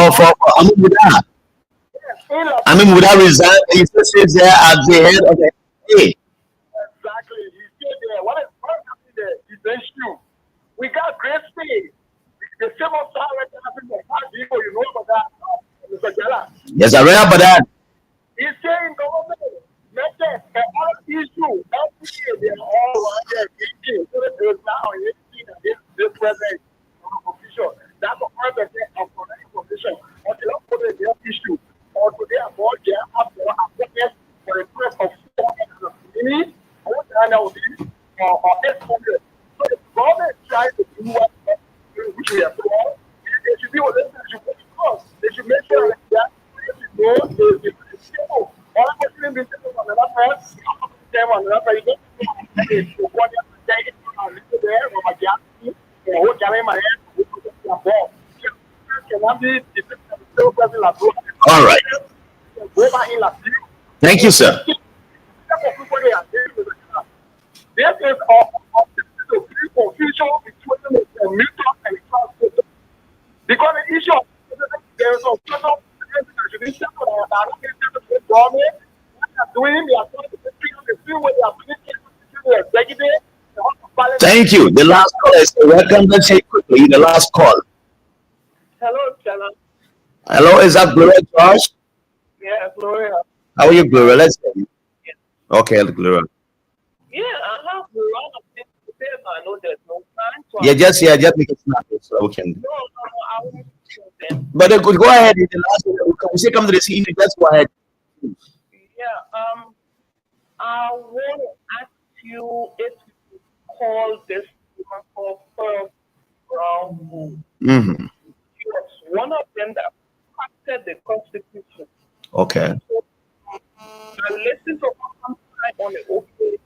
Amin Muda resigned. He still sits there at the head of the state.
Exactly. He's still there. What is happening there? He's the issue. We got great space. The same of Sarah happened to people, you know about that, Mr. Jala.
Yes, I read about that.
He's saying government, the all issue, every year they're all on their meeting. So that there's now anything that this president official. That's a 100% of correct position. Or they don't put their issue. Or to their board, they have to appointment for a press of 400 minutes. I want to know this or 800. So the government tries to do what which we have done. They should be what they should put across. They should make sure that they know all I'm going to be on another person, them on another person, what they're saying on there, or my gas, or what I'm in my head,
All right. Thank you, sir.
This is a confusion between the mutual and transport. Because the issue of there is a total
Thank you. The last call is welcome. Let's say quickly the last call.
Hello, Chana.
Hello, is that Gloria Josh?
Yeah, Gloria.
How are you, Gloria? Let's hear you. Okay, Gloria.
Yeah, I have a lot of things to say, but I know there's no time. So
Just make it snap so we can.
No, I won't do them.
But they could go ahead in the last. We say come to the CEO. Just go ahead.
Yeah, I want to ask you if you call this woman called Pearl Brown.
Mm-hmm.
She was one of them that crafted the Constitution.
Okay.
So, I listened to her sometime on the OK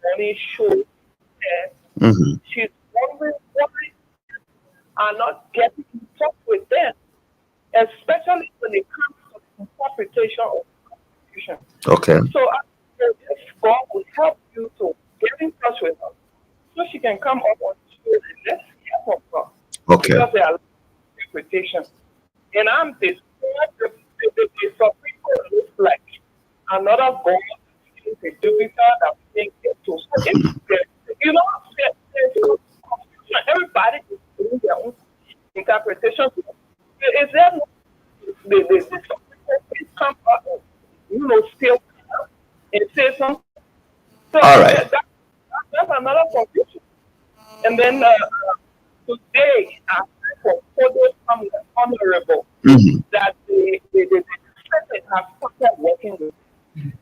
Morning show.
Mm-hmm.
She's wondering why are not getting in touch with them, especially when it comes to the interpretation of the Constitution.
Okay.
So I think if God will help you to get in touch with her, so she can come up on the show and let's hear from her.
Okay.
Because there are interpretations. And I'm this the Supreme Court looks like another God is a Jupiter that we can get to. So everybody is doing their own interpretation. Is there the Supreme Court can come up and, still and say something? So
all right.
That's another confusion. And then today, I for those honorable
that the Senate has started working with, and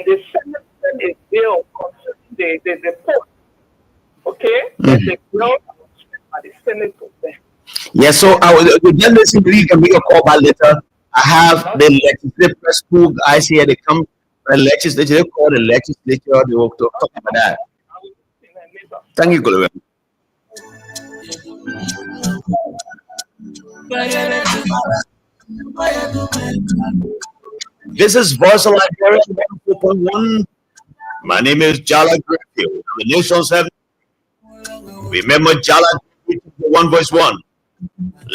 the Senate sent a bill concerning the post. Okay, there's a bill by the Senate to them.
Yeah, so the journalists can make a call back later. I have the legislative press crew guys here. They come, the legislature, they call the legislature, they will talk about that. Thank you, Gloria. This is Voice of Liberia 4.1. My name is Jala Greenfield. The nation's heaven. Remember Jala 1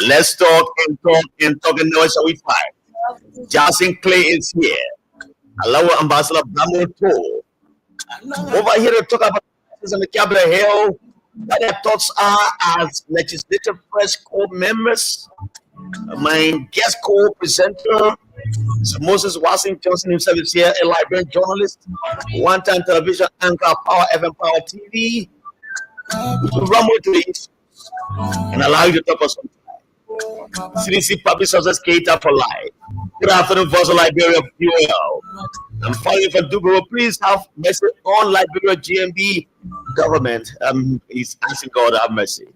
Let's talk and talk and talk and noise we fight. Jason Clay is here. Allow Ambassador Blamoto. Over here to talk about this on the Capitol Hill. What their thoughts are as legislative press corps members. My guest co-presenter is Moses Washington Johnson himself is here, a Liberian journalist, one-time television anchor, Power FM, Power TV. We will run with the issues and allow you to talk us some time. CDC Public Services Cater for Life. Good afternoon, Voice of Liberia VOL. I'm following from Dubro. Please have mercy on Liberia GMB government. He's asking God to have mercy.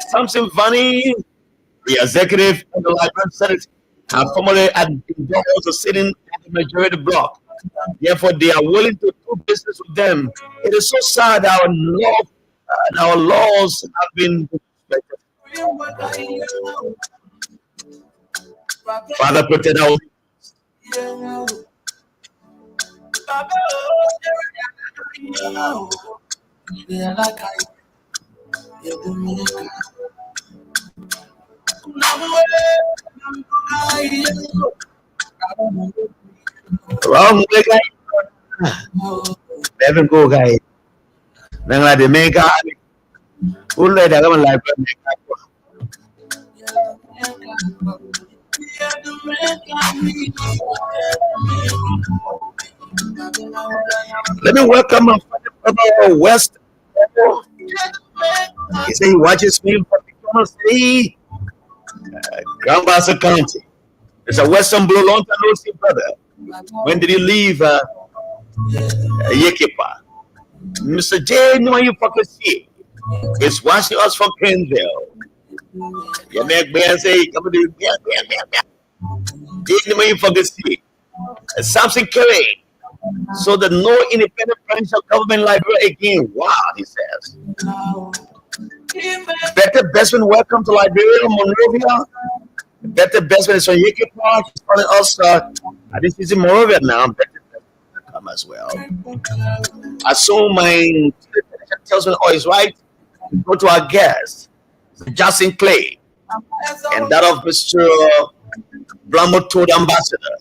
Something funny. The executive and the Liberian Senate have formally endorsed the sitting at the majority bloc. Therefore, they are willing to do business with them. It is so sad our laws have been respected. Father, protect our wrong way, guys. Never go, guys. Nang la de mega. Ulo da gaman life mega. Let me welcome my brother West. He said he watches me from the Grand Bassa County. It's a Western Blue, long time no see, brother. When did he leave Yekipa? Mr. J, no you fucking see. He's watching us from Kenville. You make me say, come on, no you fucking see. Something carried. So that no independent branch of government library again. Wow, he says. Better Bestman, welcome to Liberia, Monrovia. Better Bestman is from Yiki Park. He's calling us. This is in Monrovia now. Better Bestman come as well. I saw my tells me, oh, he's right. Go to our guest, Justin Clay, and that of Mr. Blamoto, the ambassador.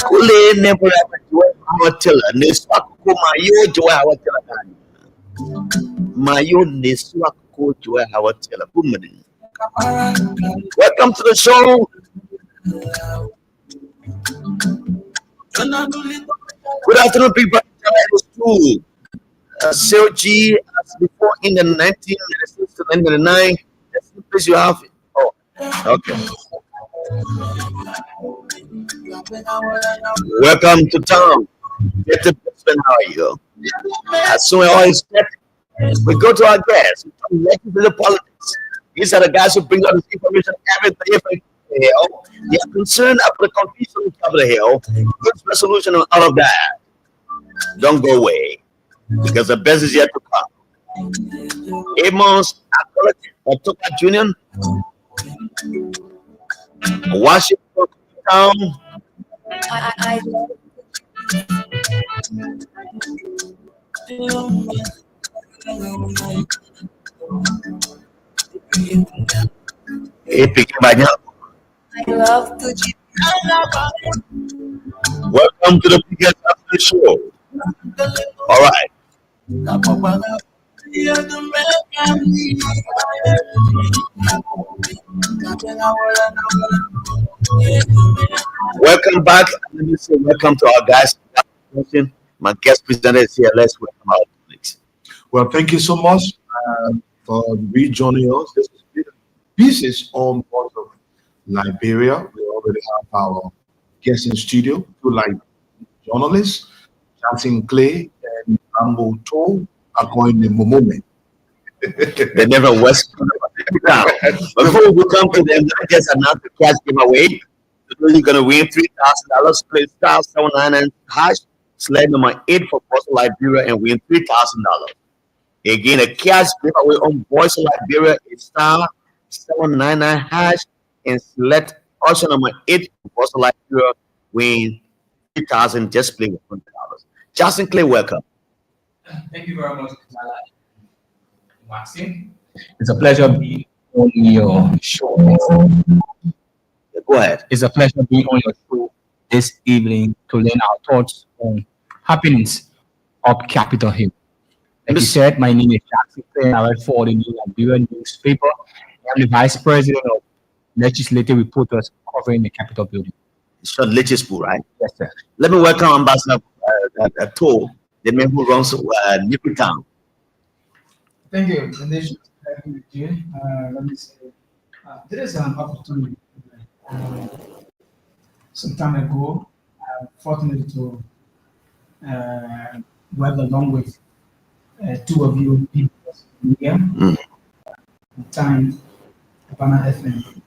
Kule never hawatela neswako mayo joy hawatela mayo neswako joy hawatela kumani. Welcome to the show. Good afternoon, people. To COG as before in the 1996 to 1999. Please, you have. Oh, okay. Welcome to town. How are you? As soon as always we go to our guests. We to the politics. These are the guys who bring out this information every day. They are concerned about the confusion of Capitol Hill. Good resolution on all of that. Don't go away because the best is yet to come. Amos Atoka Jr. Washington town. Banyak.
I love to.
Welcome to the biggest of the show. All right. Welcome back. Let me say welcome to our guys. My guest presenter is here. Let's welcome our colleagues.
Well, thank you so much for rejoining us. This is pieces on board of Liberia. We already have our guests in studio, two like journalists, Jackson Clay and Ambo To, are going in moment.
They never West. Now, before we come to them, let me just announce the cash giveaway. You're gonna win $3,000. Play star 799 hash slide number 8 for Boston Liberia and win $3,000. Again, a cash giveaway on Voice of Liberia is star 799 hash and select option number 8 for Boston Liberia win 3,000. Just play with $20. Justin Clay, welcome.
Thank you very much, Maxine. It's a pleasure being on your show.
Go ahead.
It's a pleasure being on your show this evening to learn our thoughts on happenings of Capitol Hill. Like you said, my name is Jackson Clay, and I work for the New Liberia newspaper. I'm the vice president of legislative reporters covering the Capitol building.
It's called Legispool, right?
Yes, sir.
Let me welcome Ambassador To, the man who runs Newtown.
Thank you. The nation is happy with you. Let me say, there is an opportunity. Some time ago, I'm fortunate to work along with two of you people here. Time, Havana FM.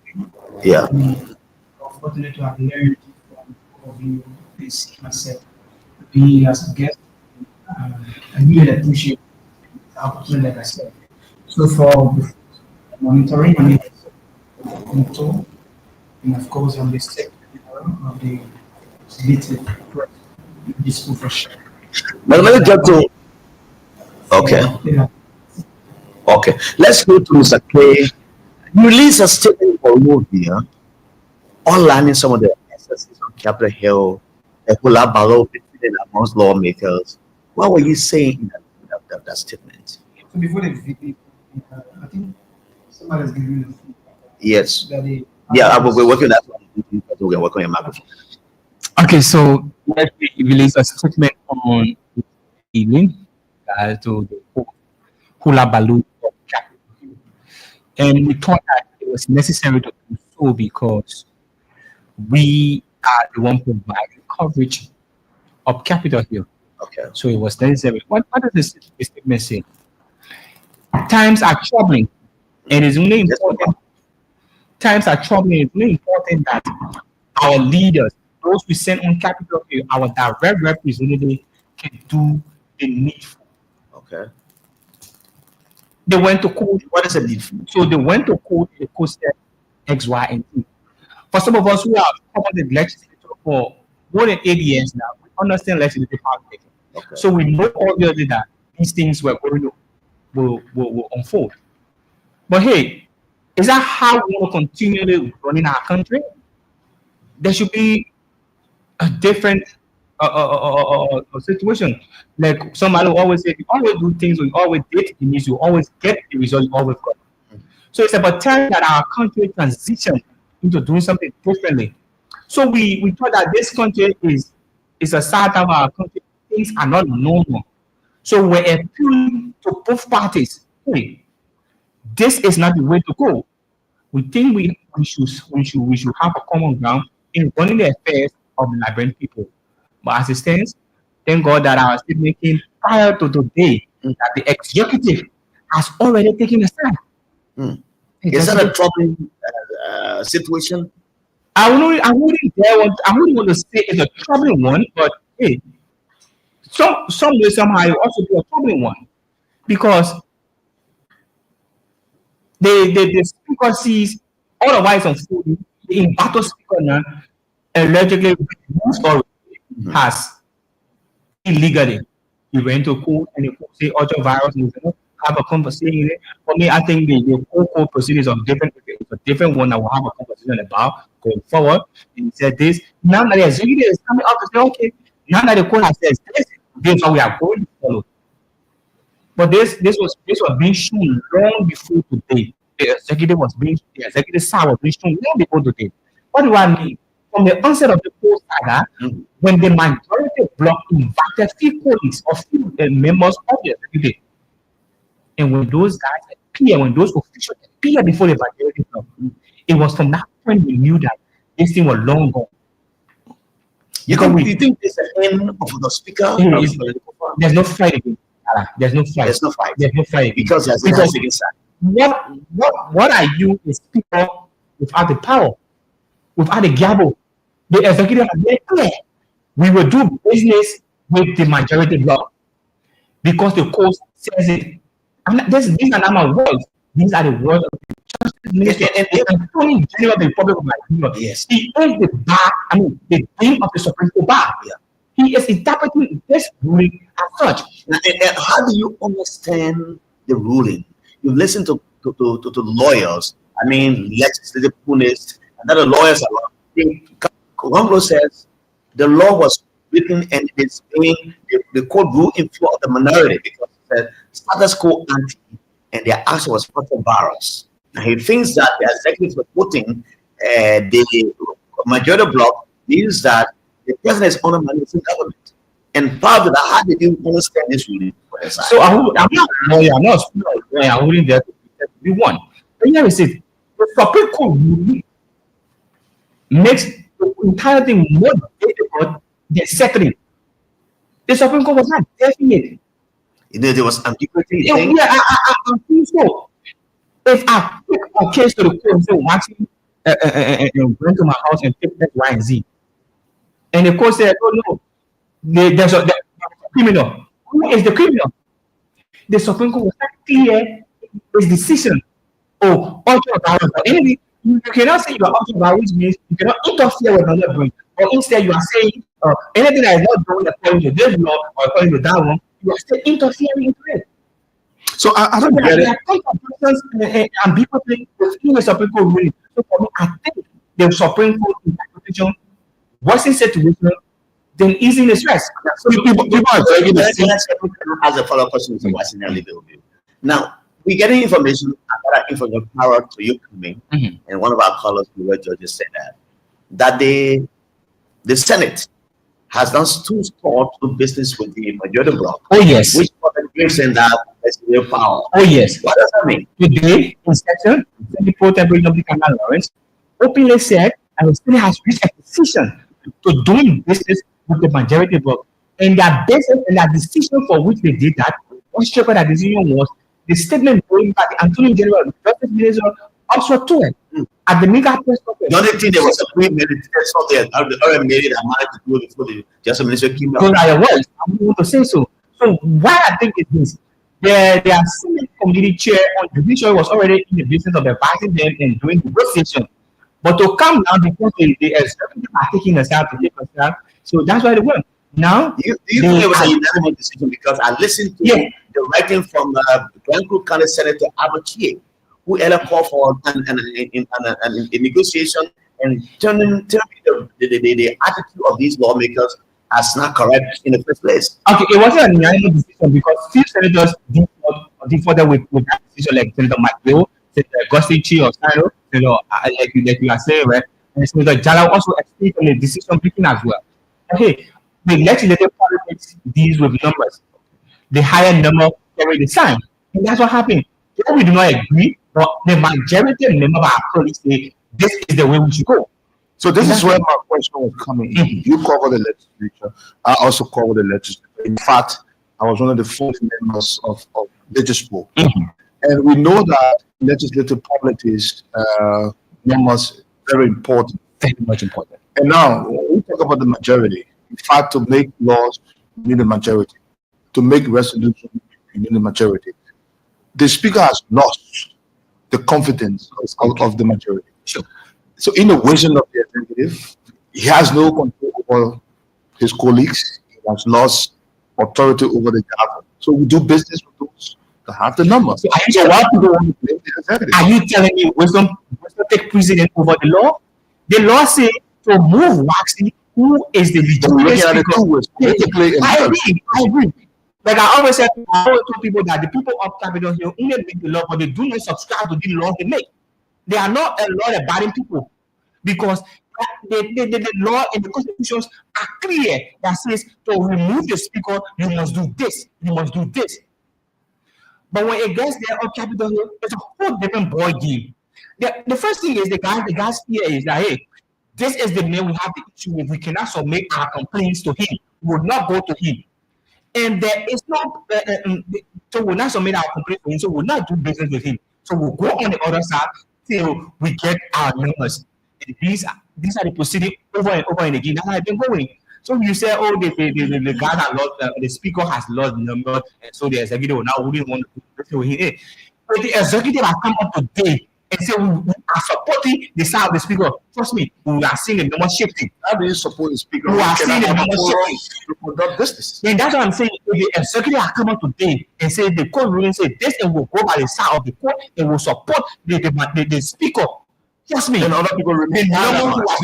Yeah.
I'm fortunate to have learned from all of you and see myself being as a guest. I really appreciate the opportunity, like I said. So for monitoring, I need to, and of course, I'm the secretary of the legislative press, this for sure.
But let me get to. Okay.
Yeah.
Okay. Let's go to Mr. Clay. You released a statement for you here, outlining some of the excesses on Capitol Hill, a collaboration between amongst lawmakers. What were you saying in that statement?
So before the video, I think somebody's giving me the feedback.
Yes.
That
We're working that one. We're working on your microphone.
Okay, so let me release a statement on the evening to the hula balloon of Capitol Hill. And we thought that it was necessary to do so because we are the one providing coverage of Capitol Hill.
Okay.
So it was necessary. What does this statement say? Times are troubling, and it's only important. Times are troubling. It's really important that our leaders, those we send on Capitol Hill, our direct representative, can do the needful.
Okay.
They went to court.
What is the needful?
So they went to court. The court said X, Y, and Z. For some of us who have covered the legislature for more than 8 years now, we understand legislative politics.
Okay.
So we know obviously that these things were going to will unfold. But hey, is that how we want to continually running our country? There should be a different situation. Like somebody will always say, you always do things, you always did, it means you always get the result you always got. So it's about time that our country transition into doing something differently. So we thought that this country is a side of our country. Things are not normal. So we're appealing to both parties. Hey, this is not the way to go. We think we should have a common ground in running the affairs of the Liberian people. But as it stands, thank God that our state making prior to today that the executive has already taken a stand.
Is that a troubling situation?
I wouldn't want to say it's a troubling one, but hey, some way somehow it also be a troubling one because the speaker sees otherwise unfolding. The embattled speaker now allegedly removed or has illegally. He went to court and the court say other virus and have a conversation. For me, I think the whole court proceedings are different. It's a different one that we'll have a conversation about going forward. And he said this. Now that the executive is coming up to say, okay, now that the court has said this is how we are going to follow. But this was being shown long before today. The executive side was being shown long before today. What do I mean? From the onset of the whole saga, when the majority bloc invited few colleagues or few members of the executive And when those guys appear, when those officials appear before the majority bloc, it was from that point we knew that this thing was long gone.
You think there's an end of the speaker?
There's no fight again. There's no fight.
There's no fight.
There's no fight again.
Because there's no second side.
What are you a speaker without the power, without the gavel? The executive are very clear. We will do business with the majority bloc because the code says it. These are not my words. These are the words of the Justice Minister and Attorney General of the Republic of Nigeria.
Yes.
He is the dean of the Supreme Court bar.
Yeah.
He is interpreting this ruling as such.
And how do you understand the ruling? You listen to lawyers. I mean, legislative punists, and other lawyers are. Congo says the law was written and it's being the court ruled in favor of the minority because it said status quo ante, and their action was for virus. Now he thinks that the executives were putting the majority bloc means that the president is undermining government. And part of that, how did you understand this ruling?
So I'm not a lawyer, I'm not a lawyer, I wouldn't dare to be one. But here it says the Supreme Court ruling makes the entire thing more difficult than settling. The Supreme Court was not definite.
There was ambiguity.
Yeah, I think so. If I take a case to the court and say, watching went to my house and take X, Y, and Z, and the court said, oh no, there's a criminal. Who is the criminal? The Supreme Court was not clear its decision. Oh, ultra violence. But anyway, you cannot say you are ultra violence means you cannot interfere with another brain. Or instead, you are saying anything that is not done according to this law or according to that one, you are still interfering into it.
So I don't get it.
Ambiguity within the Supreme Court ruling. So for me, I think the Supreme Court interpretation wasn't situation, then easing the stress.
So people are taking the
as a follow-up question to Washington legal view. Now, we getting information from your power to you coming, and one of our callers, the judges, said that the Senate has done two start to business with the majority bloc.
Oh yes.
Which brings in that real power.
Oh yes.
What does that mean?
Today, in session, the Pro Tempore of the Canal Lawrence openly said, and the Senate has reached a decision to doing business with the majority bloc. And their business and their decision for which they did that, what struck that decision was the statement going by the Attorney General, the Justice Minister, also to it. At the mega press conference.
The only thing there was a pre-meditation there, already made it, I managed to do it before the Justice Minister came out.
Those are your words. I want to say so. So why I think it is their Senate committee chair on judiciary was already in the business of advising them and doing negotiation. But to come now because the executive are taking a step to take a step, so that's why they went. Now,
do you think it was a unanimous decision? Because I listened to the writing from Grand Creek County Senator Abakie, who earlier called for a negotiation and turning the attitude of these lawmakers as not correct in the first place.
Okay, it wasn't a unanimous decision because few senators defaulted with that decision, like Senator McGill, Senator Augustine Chi or Sino, like you are saying, right? And Senator Jala also explained on the decision making as well. Okay, the legislative politics deals with numbers. The higher number carry the sign. And that's what happened. If we do not agree, but the majority of members are actually say this is the way we should go.
So this is where my question was coming in. You cover the legislature. I also cover the legislature. In fact, I was one of the 40 members of Legispo. And we know that legislative politics numbers very important.
Very much important.
And now, when we talk about the majority, in fact, to make laws, you need a majority. To make resolutions, you need a majority. The speaker has lost the confidence of the majority.
Sure.
So in the wisdom of the executive, he has no control over his colleagues. He has lost authority over the gavel. So we do business with those that have the numbers. So why people want to blame the executive?
Are you telling me wisdom take precedence over the law? The law says to move Waxy, who is the legitimate speaker. I agree. Like I always tell people that the people of Capitol Hill only make the law, but they do not subscribe to the laws they make. They are not a law-abiding people because the law and the constitutions are clear that says to remove the speaker, you must do this, you must do this. But when it gets there on Capitol Hill, it's a whole different ball game. The first thing is the guy's fear is that, hey, this is the man we have the issue with. We cannot submit our complaints to him. We will not go to him. And there is not, so we'll not submit our complaints to him. So we'll not do business with him. So we'll go on the other side till we get our numbers. And these are the proceedings over and over and again. That's how it's been going. So you say, oh, the guy has lost, the speaker has lost the number, and so the executive now wouldn't want to do this with him. But the executive has come up today and say we are supporting the side of the speaker. Trust me, we are seeing the number shifting.
How do you support the speaker?
We are seeing the number shifting.
To conduct business.
And that's what I'm saying. If the executive has come up today and say the court ruling say this, and will go by the side of the court and will support the speaker. Trust me.
And other people remain.
The number was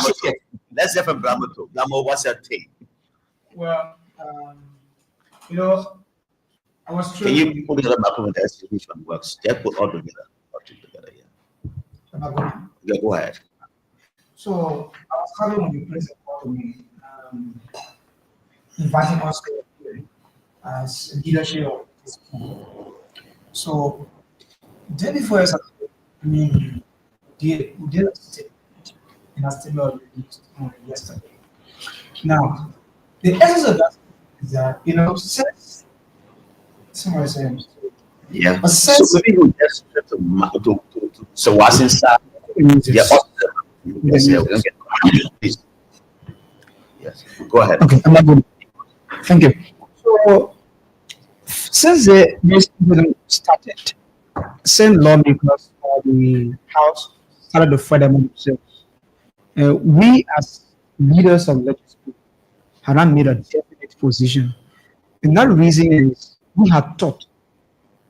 shifted.
Let's hear from Brahma too. Brahma, what's your take?
Well, you know, I was
Can
trying.
you put it back with the execution works? Just put all together. Yeah, go ahead.
So I was having when the president called to me, inviting us to a hearing as leadership of this school. So day before yesterday, we did a statement, and a statement was released on yesterday. Now, the essence of that is that, you know, since somebody saying,
Yeah.
but
So
since
maybe we just so what's inside? Yeah. Yes, yeah, we don't get please. Yes. Go ahead.
okay, I'm not good. Thank you. So since this started, same lawmakers for the House started to fight among themselves. We as leaders of legislature have not made a definite position. And that reason is we had thought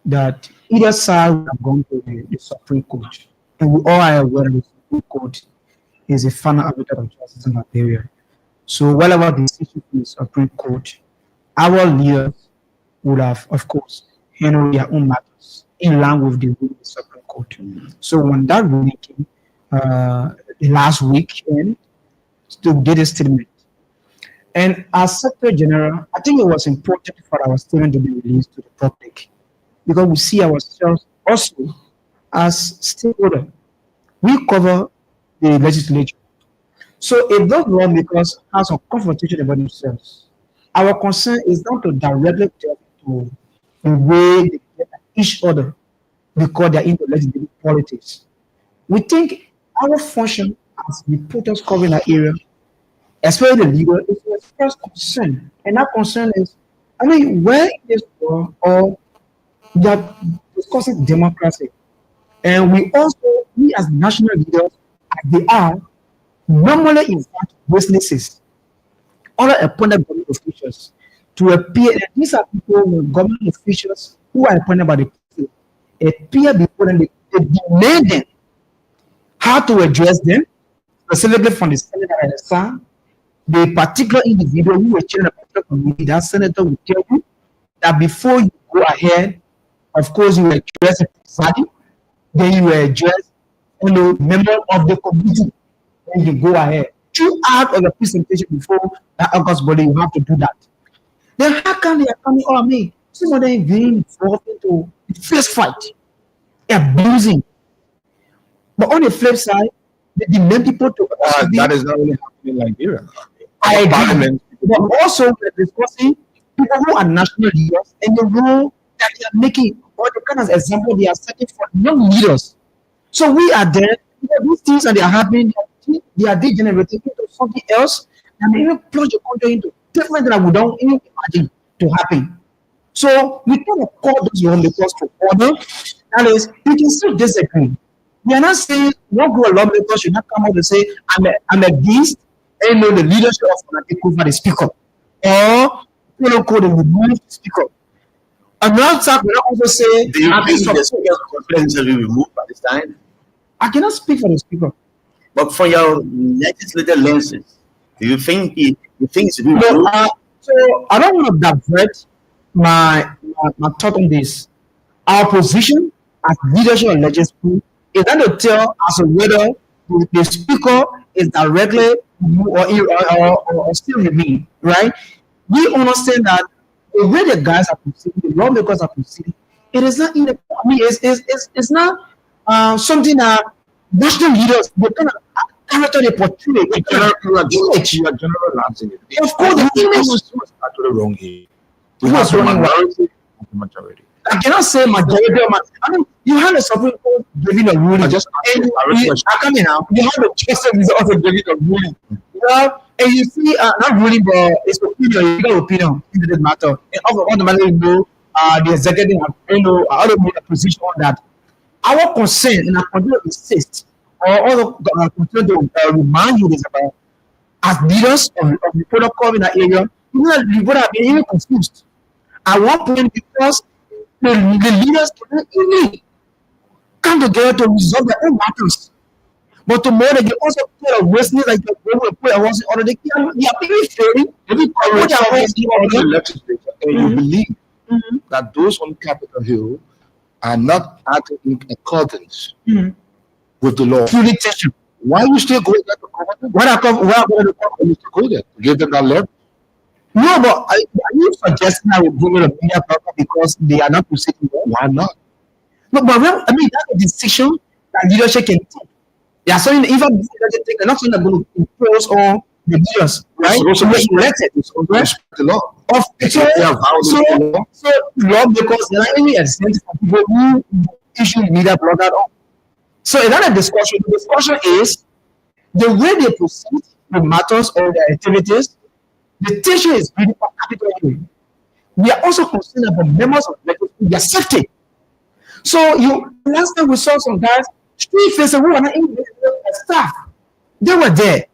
that either side would have gone to the Supreme Court. And we all are aware that the Supreme Court is a final arbiter of justice in Liberia. So whatever decision from the Supreme Court, our leaders would have, of course, handled their own matters in line with the ruling of the Supreme Court. So when that ruling came last week, and to get a statement. And as Secretary General, I think it was important for our statement to be released to the public because we see ourselves also as stakeholders. We cover the legislature. So if those lawmakers have some confrontation about themselves, our concern is not to directly tell to the way they get at each other because they're into legislative politics. We think our function as reporters covering that area, especially the leader, is to express concern. And that concern is, I mean, where in this world or that discussing democracy, and we as national leaders, as they are, normally invite witnesses, other appointed government officials to appear. And these are people, government officials who are appointed by the people, appear before them, they demand them how to address them, specifically from the senator and the son, the particular individual who is chairing a particular committee. That senator will tell you that before you go ahead, of course, you address the party, then you address member of the committee, then you go ahead. Throughout of the presentation before that August body, you have to do that. Then how come they are coming? Oh, I mean, some of them being involved into the first fight, abusing. But on the flip side, they demand people to.
That is not really happening in Liberia.
I agree. But also, we're discussing people who are national leaders and the role that they are making, or the kind of example they are setting for young leaders. So we are there. These things that they are happening, they are degenerating into something else, and they even plunge the country into different that we don't even imagine to happen. So we kind of call those lawmakers to order. That is, we can still disagree. We are not saying one group of lawmakers should not come out and say, I'm against and the leadership of take over the speaker. Or they remove the speaker. Another time, we also say,
do you think the speaker's complaints will be removed by this time?
I cannot speak for the speaker.
But for your legislative lenses, do you think it should be removed?
So I don't want to divert my thought on this. Our position as leadership and legislature is not to tell us whether the speaker is directly or still remain, right? we understand that the way the guys are proceeding, the lawmakers are proceeding, it is not in the, I mean, it's not something that national leaders, they kind of character they portray.
You are generalizing it.
Of course, the image
was actually wrong here. We
was
have a
wrong.
minority and a majority.
I cannot say majority of I mean, you have a Supreme Court giving a ruling.
I just
and I come in now. You have a justice is also giving a ruling. And you see, not ruling, but it's opinion, legal opinion. It doesn't matter. And automatically, the executive have, I don't make a position on that. Our concern, and I continue to insist, or also continue to remind you this about, as leaders of the protocol in that area, you would have been even confused. At one point, because the leaders cannot even come together to resolve their own matters. But tomorrow they also put a wrestling like they will put a wrestling order. They are very failing. Every power
the legislature, and you believe that those on Capitol Hill are not acting in accordance with the law. Why you still go there to cover them? Why you still go there? Give them that level?
No, but are you suggesting I will bring a media proper because they are not proceeding well?
Why not?
No, but I mean that's a decision that leadership can take. Yeah, so even if they're not saying they're going to impose on the leaders, right? So we're elected.
Respect the law.
So law because there are any exempt for people who issue media blog at all. So another discussion. The discussion is the way they proceed with matters or their activities. The tension is really for capital Hill. We are also concerned about members of their safety. So last time we saw some guys street facing who were not in the staff. They were there.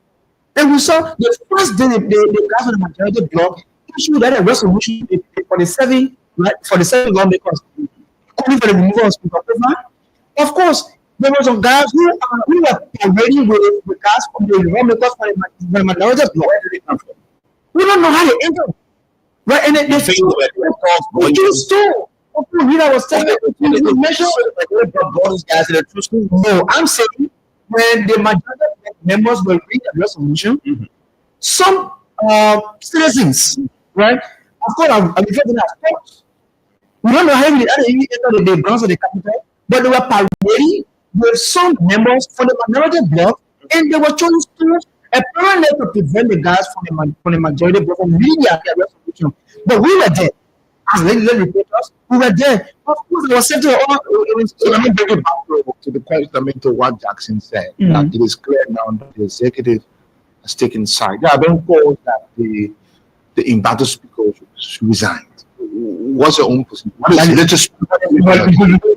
And we saw the first day the guys on the majority block issued that a resolution for the seven lawmakers calling for the removal of Speaker Over. Of course, there were some guys who were parading with guys from the lawmakers for the minority block. Where did they come from? We don't know how they entered. Right? And they stole. Was telling no, I'm saying when the majority members will read the resolution, some citizens, right? Of course, I'm referring to sports. We don't know how they entered the grounds of the capital, but they were parading with some members for the minority bloc, and they were throwing stones apparently to prevent the guys from the majority bloc from reading their resolution. But we were there. As legislative reporters, we were there. Of course, it was said to all.
So let me bring it back to the question. I mean, to what Jackson said. That it is clear now that the executive has taken side. There have been calls that the embattled speaker should resign. What's your own position? What is the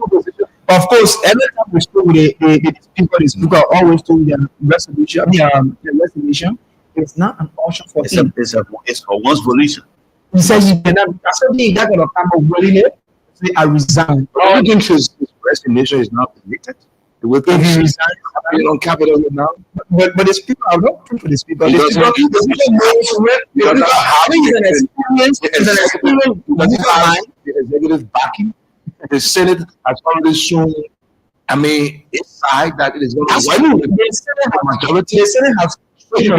position?
Of course, every time we spoke with the speaker always told the resolution. The resolution is not an option for him.
It's for one's volition.
He said he cannot. Something that gonna come up willing it. Say I resign.
I think his resignation is not permitted.
If he resigns,
on Capitol Hill now.
But the speaker, I will not put for the speaker.
He
The
doesn't
speaker knows having an experience. Is an experience.
The executive backing. The Senate has already shown. I mean, its side that it is going to
be the majority. The Senate has. I don't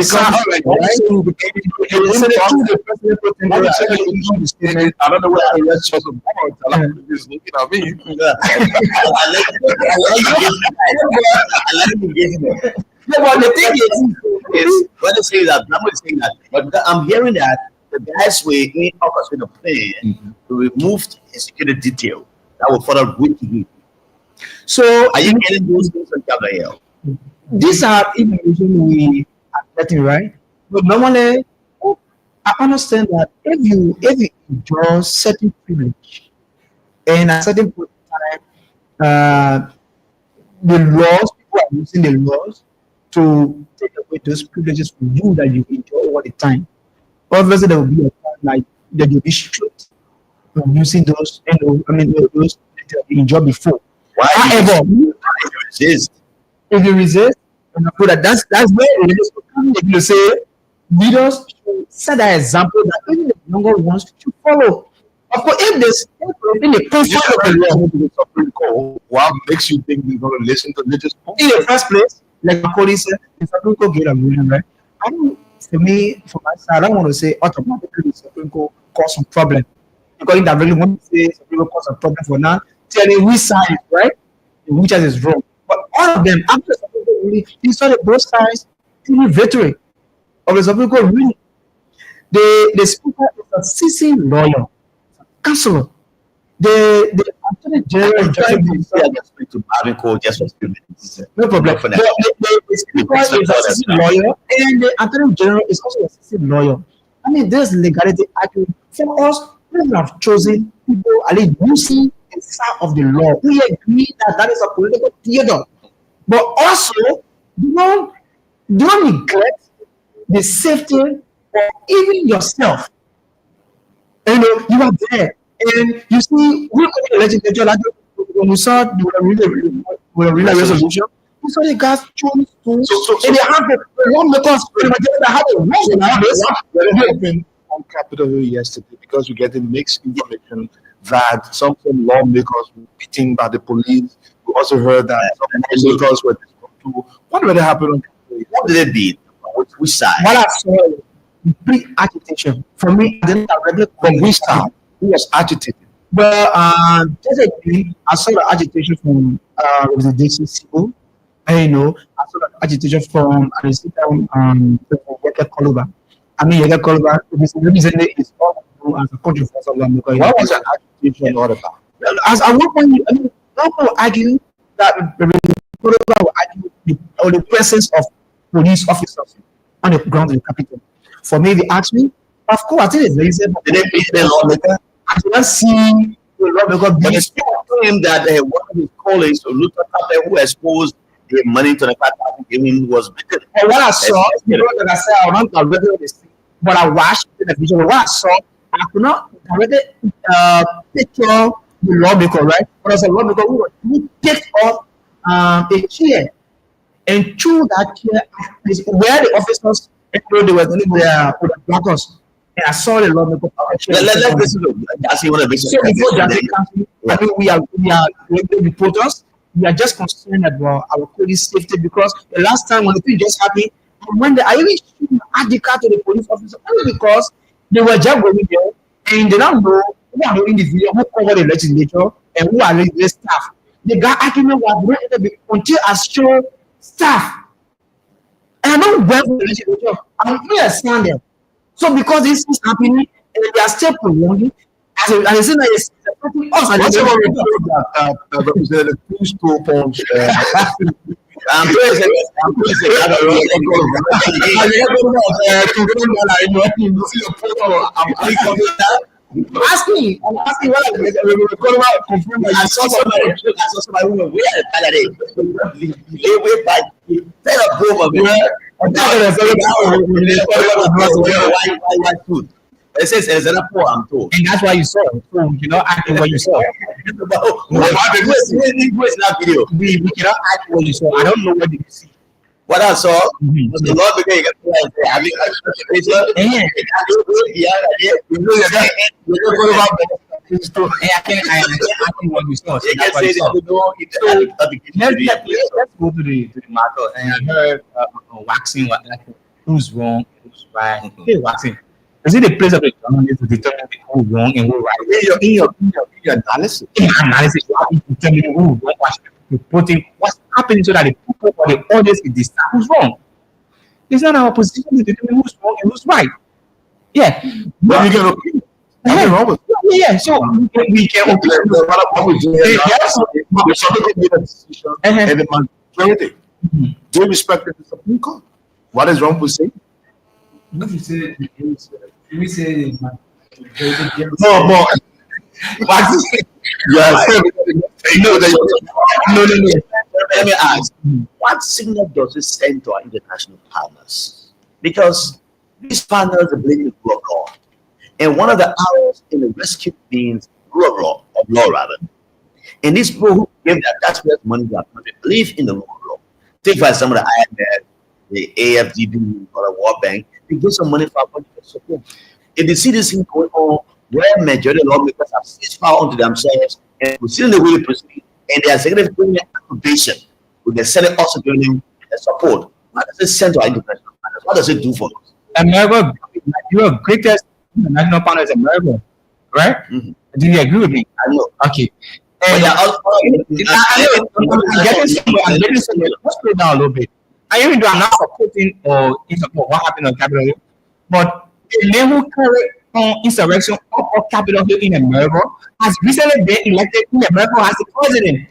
know where the rest of the board is looking at me.
But the thing is when they say that, nobody's saying that, but I'm hearing that the guys were in office with a plan to remove executive detail that will further weaken. So are you getting those things on Capitol Hill?
These are information we getting right, but normally I understand that if you enjoy certain privilege and at certain point in time, the laws, people are using the laws to take away those privileges from you that you enjoy all the time. Obviously, there will be a time like that you'll be strict from using those, those that you enjoyed before. However, if you resist. And I put that's where it is coming to say leaders should set that example that even the younger ones should follow. Of course, if this in the comfort of the
Supreme Court, what makes you think we're going to listen to religious?
In the first place, like Makori said, the Supreme Court gave a ruling, right? I don't for me, for my side, I don't want to say automatically Supreme Court cause some problem. Because if I really want to say Supreme Court cause a problem for now, telling which side is right and which side is wrong. But all of them, after the Supreme Court really, you saw that both sides in victory of the Supreme Court really. The speaker is a seasoned lawyer, counselor. The attorney general
I'm trying to say I can speak to Marvin Cole just for a few minutes.
no problem. The speaker is a seasoned lawyer, and the attorney general is also a seasoned lawyer. I mean, there's legality argument for us. We have chosen people at least using the side of the law. We agree that that is a political theater, but also don't neglect the safety of even yourself. You know, you are there. And you see, we call the legislature like when we saw the real resolution, we saw the guys choose to and they have the lawmakers that have a rules nowadays.
What happened on Capitol Hill yesterday, because we're getting mixed information that some lawmakers were beaten by the police. We also heard that some lawmakers were disgruntled. What really happened on Capitol Hill?
What did they beat? Which side?
What I saw big agitation. For me, I didn't regular
From which side? Who was agitated?
Well, just again, I saw the agitation from representation civil. I know I saw the agitation from Yeke Koluba. I mean, Yeke Koluba represented is all as a controversial one because
What was the agitation all about?
as at one point, I mean, people argue that Koluba will argue on the presence of police officers on the ground in the capital. For me, they asked me, of course, I think it's very simple.
Did they beat the lawmaker?
I did not see the lawmaker
But
being
it's him that one of his colleagues, Luther Tappe, who exposed the money to the 5,000 given was beaten.
But what I saw, you know, like I said, I don't directly this thing, but I watched the video. What I saw, I could not directly picture the lawmaker, right? But as a lawmaker who picked up a chair and threw that chair is where the officers, they were going with the blackers. And I saw the lawmaker.
Let's listen to Jassy.
So before Jassy comes, I mean, we are regular reporters. We are just concerned about our police safety because the last time when the thing just happened, and when I even add the car to the police officer only because they were just going there and they don't know who are the individual who cover the legislature and who are the staff. The guy argument was not until I show staff. And I don't work with the legislature. I'm here standing. So because this is happening and they are still prolonging, as I said, it's affecting us. And
What's the representative who stole punch?
I'm
ask me. I'm asking what I confirm.
I saw somebody who was weird the other day. They went by fed up over white food. It says there's another poor, I'm told.
And that's why you saw it. So you know, acting what you saw.
Where's that video?
We cannot act what you saw. I don't know what did you see.
What I saw was the Lord began to have you
I am what you saw. So
you can
that's why
say
you saw. Let's go to the market and I heard waxing who's wrong, who's right. Hey, waxing. Is it the place of the journalist to determine who's wrong and who's right? In your analysis, you have to determine who's wrong, what's happening so that the people or the audience can decide who's wrong. It's not our position to determine who's wrong and who's right. Yeah.
But you get an opinion. Nothing wrong with it.
Yeah, so we can opine.
The Supreme Court made a decision and the majority. They respected the Supreme Court. What is wrong with saying?
What you say? We say
No. Yes.
No. Let me ask, what signal does it send to our international partners? Because these partners are blaming the rule of law. And one of the hours in the rescue means rule of law rather. And these people who give their taxpayers money that they believe in the rule of law. Take for example the IMF, the AFDB, or the World Bank, they give some money for our political support. If they see this thing going on, where majority lawmakers have seized power onto themselves and proceeding the way they proceed, and they are significantly approbation, with the Senate also giving them the support, what does it send to our international partners? What does it do for us?
America, you are greatest national partner is America, right? Do you agree with me?
I know.
Okay.
But
And
they're also,
I'm getting somewhere. I'm getting somewhere. Let's slow down a little bit. And even though I'm not supporting or in support what happened on Capitol Hill, but the man who carried on insurrection of Capitol Hill in America has recently been elected in America as the president.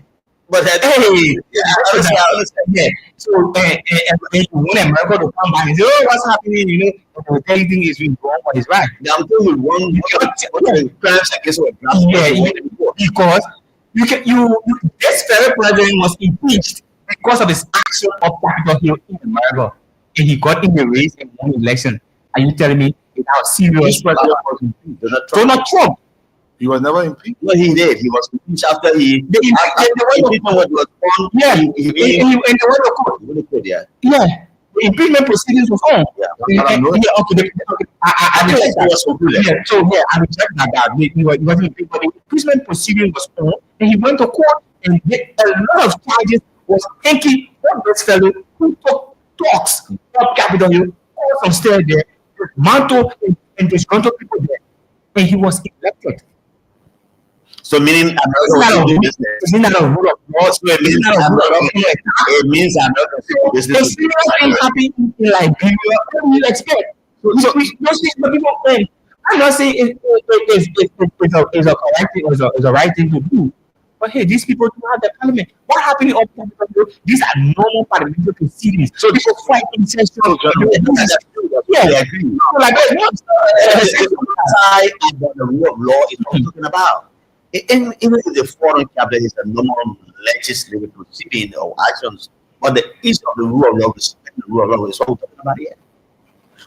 but that,
Hey,
yeah, I understand.
yeah. So, and you want America to come back and say, "Oh, what's happening?" You know, everything is being wrong, but it's right.
Now, I'm telling you, one crimes against what
Because this very president was impeached because of his action of Capitol Hill in America, and he got in the race and won the election. Are you telling me how serious president was impeached? Donald Trump.
He was never impeached.
Well, he did. He was impeached after he.
The impeachment
was on.
Yeah, and they went to court.
Yeah.
Yeah, the impeachment proceedings was on.
Yeah.
Okay. I reject that. Yeah, so yeah, I reject that. He wasn't impeached, but the impeachment proceeding was on, and he went to court, and a lot of charges was thinking of this fellow who took talks of Capitol Hill, from stay there, Manto and disgruntled people there, and he was elected.
So meaning America will do business.
It's not a rule of law.
It means America will do business.
A similar thing happened in Liberia. What do you expect? So the people think. I'm not saying it's a correct thing or it's a right thing to do. But hey, these people do have the parliament. What happened in Capitol Hill? These are normal parliamentary proceedings. So people fight in session. Yeah, I agree. So like
about the rule of law is what I'm talking about. Even if the foreign cabinet is a normal legislative proceeding or actions, but the issue of the rule of law, respect the rule of law, is what we're talking about here.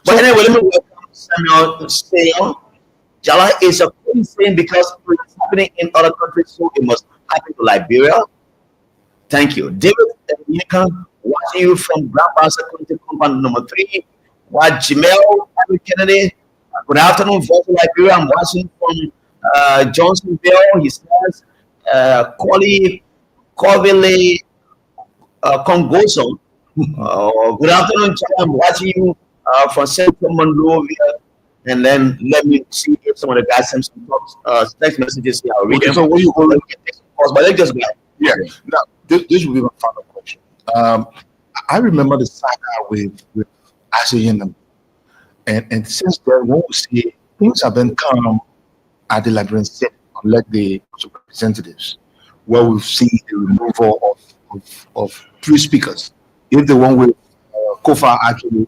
But anyway, let me welcome Samuel Steele. Jala is a cool thing because it's happening in other countries, so it must happen to Liberia. Thank you. David Lincoln, watching you from Grand Bassa County Compound number 3. What Jamel Kennedy, good afternoon, voice of Liberia. I'm watching from Johnsonville. He says, Corville Congoso. Good afternoon, I'm watching you from Central Monrovia. And then let me see if some of the guys send some text messages here. I'll read them.
So what you going to
get? But they just go.
Yeah. Now, this will be my final question. I remember the saga with Asian, and since then, when we see things have been calm at the Liberian Senate, unlike the House of Representatives, where we've seen the removal of 3 speakers. If the one with Kofa actually,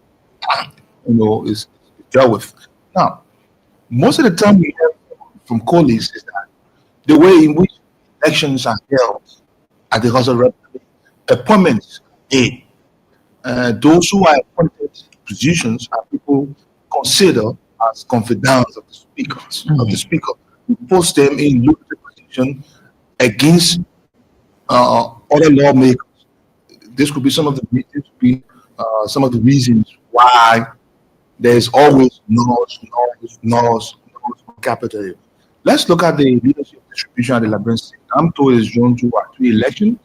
is dealt with. Now, most of the time we hear from colleagues is that the way in which elections are held at the House of Representatives, appointments made. Those who are appointed positions are people considered as confidants of the speakers, of the speaker. We post them in lucrative position against other lawmakers. This could be some of the reasons why there's always noise on Capitol Hill. Let's look at the leadership distribution at the Liberian State. I'm told it's done through 3 elections,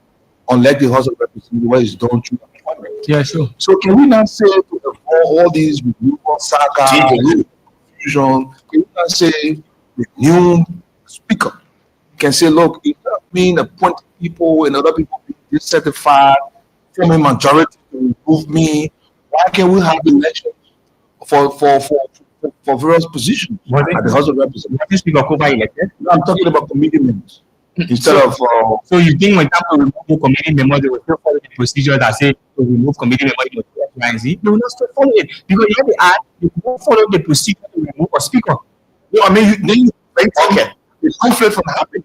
unlike the House of Representatives, where it's done through appointment.
Yeah, sure.
So can we not say to avoid all these removal saga, confusion, can we not say the new speaker can say, look, instead of being appointed people and other people being dissatisfied, forming majority to remove me, why can't we have elections for various positions at the House of Representatives?
Was this speaker Kofa elected?
No, I'm talking about committee members. Instead of
so you think when time to remove committee members, they will still follow the procedure that say to remove committee members, you will do X, Y, and Z? They will not still follow it because you have to add, you will follow the procedure to remove a speaker.
No, I mean, okay. It's conflict from happening.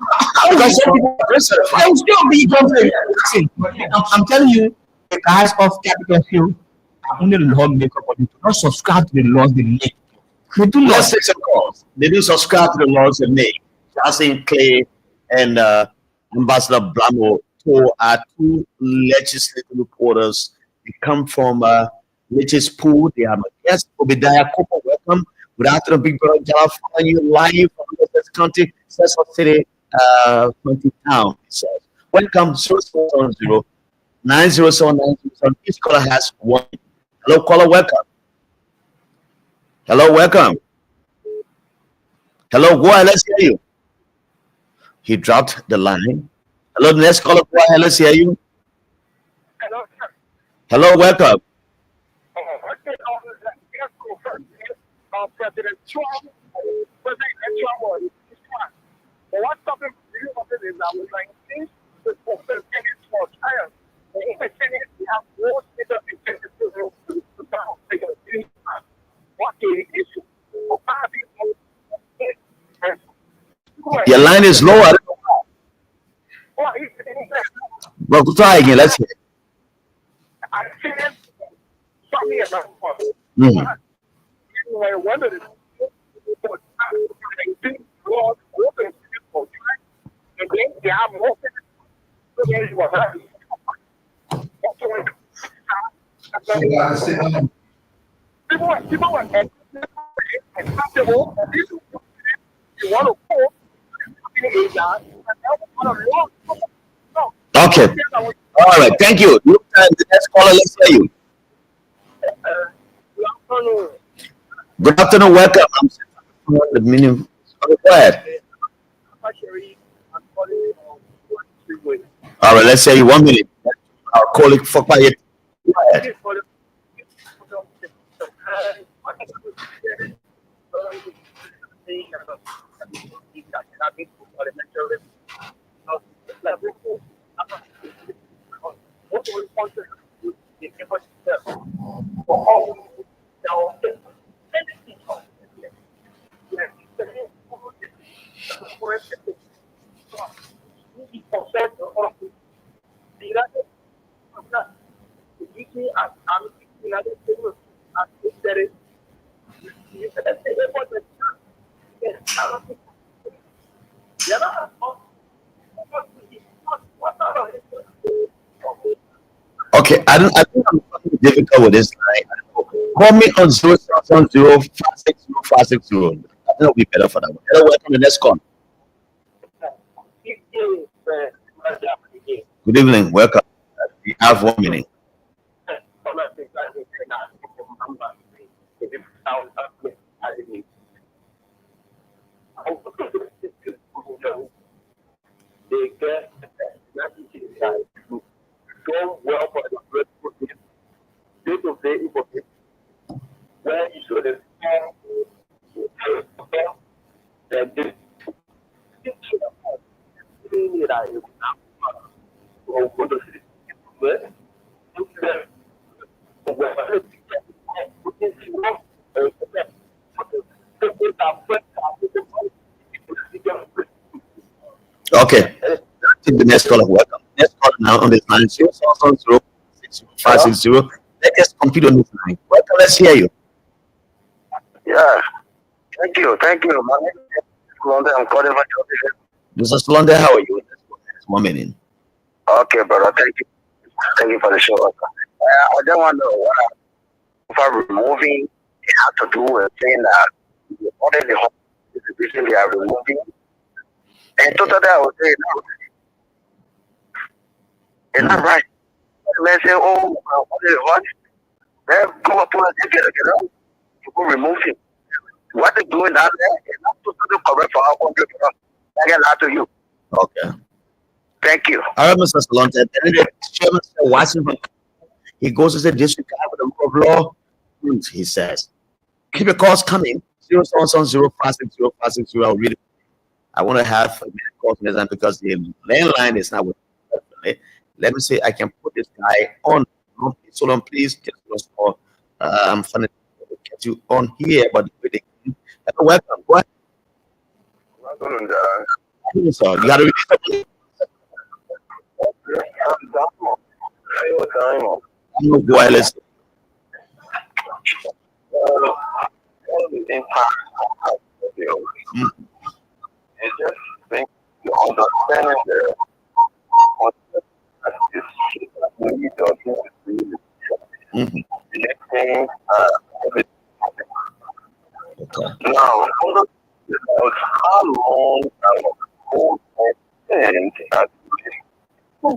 Because some people are there will still be conflict. Listen, I'm telling you, the guys of Capitol Hill are only lawmakers, but they do not subscribe to the laws they make. They do not.
Let's take some calls. They do subscribe to the laws they make. Johnson Clay and Ambassador Blamo are 2 legislative reporters. They come from Litch's Pool. They are my guests. Obadiah Cooper, welcome. Good afternoon, Big Brother Jala, following you live from West County, Cecil City, County Town, he says. Welcome, 070 907 907. Each caller has 1. Hello, caller, welcome. Hello, welcome. Hello, go ahead, let's hear you. He dropped the line. Hello, the next caller, go ahead, let's hear you.
Hello, sir.
Hello, welcome.
President Trump, President Trump was Trump. But what's stopping you of it is that we're like, things to fulfill Kennedy's for trial. And if it's Kennedy, we have more state of intention to take a thing. What the issue?
Your line is low. I don't know why. Well, try again. Let's hear it.
I can't stop me at my point.
Mhm.
One of the and then they have more people were acceptable. You want to go
Okay. All right. Thank you. Look at the next caller. Let's hear you. Good afternoon. Welcome. I'm the minimum. Go ahead. All right. Let's hear you. 1 minute. Our colleague for quiet. Go ahead. Okay, I think I'm finding it difficult with this line. Call me on 070-560-560. I think it'll be better for that one. Hello, welcome to the next call. Good evening, welcome. We have 1 minute.
They get go well for the day-to-day information where you should have that this
Okay, take the next caller. Welcome. Next caller now on this line 070-560. Let us compete on this line. Welcome. Let's hear you.
Yeah. Thank you. My name is London. I'm calling from Georgia.
Mr. London, how are you? 1 minute.
Okay, brother. Thank you. Thank you for the show. I don't want to know what for removing it has to do with saying that already the distribution they are removing. And totally I would say no. It's not right. Let's say, oh, what? Then go up and get it, you go remove him. What they're doing down there is not totally correct for our country. I get that to you.
Okay.
Thank you.
All right, Mr. London. And then the chairman said, Washington, he goes to the district guy with the rule of law. He says, keep your calls coming. 070-560-560. I'll read it. I want to have a call because the landline is not working. Let me see. I can put this guy on. So on, please. Just I'm trying to get you on here, but welcome. What? So you got to read it. I'm no wireless.
It's just think you understanding the now how long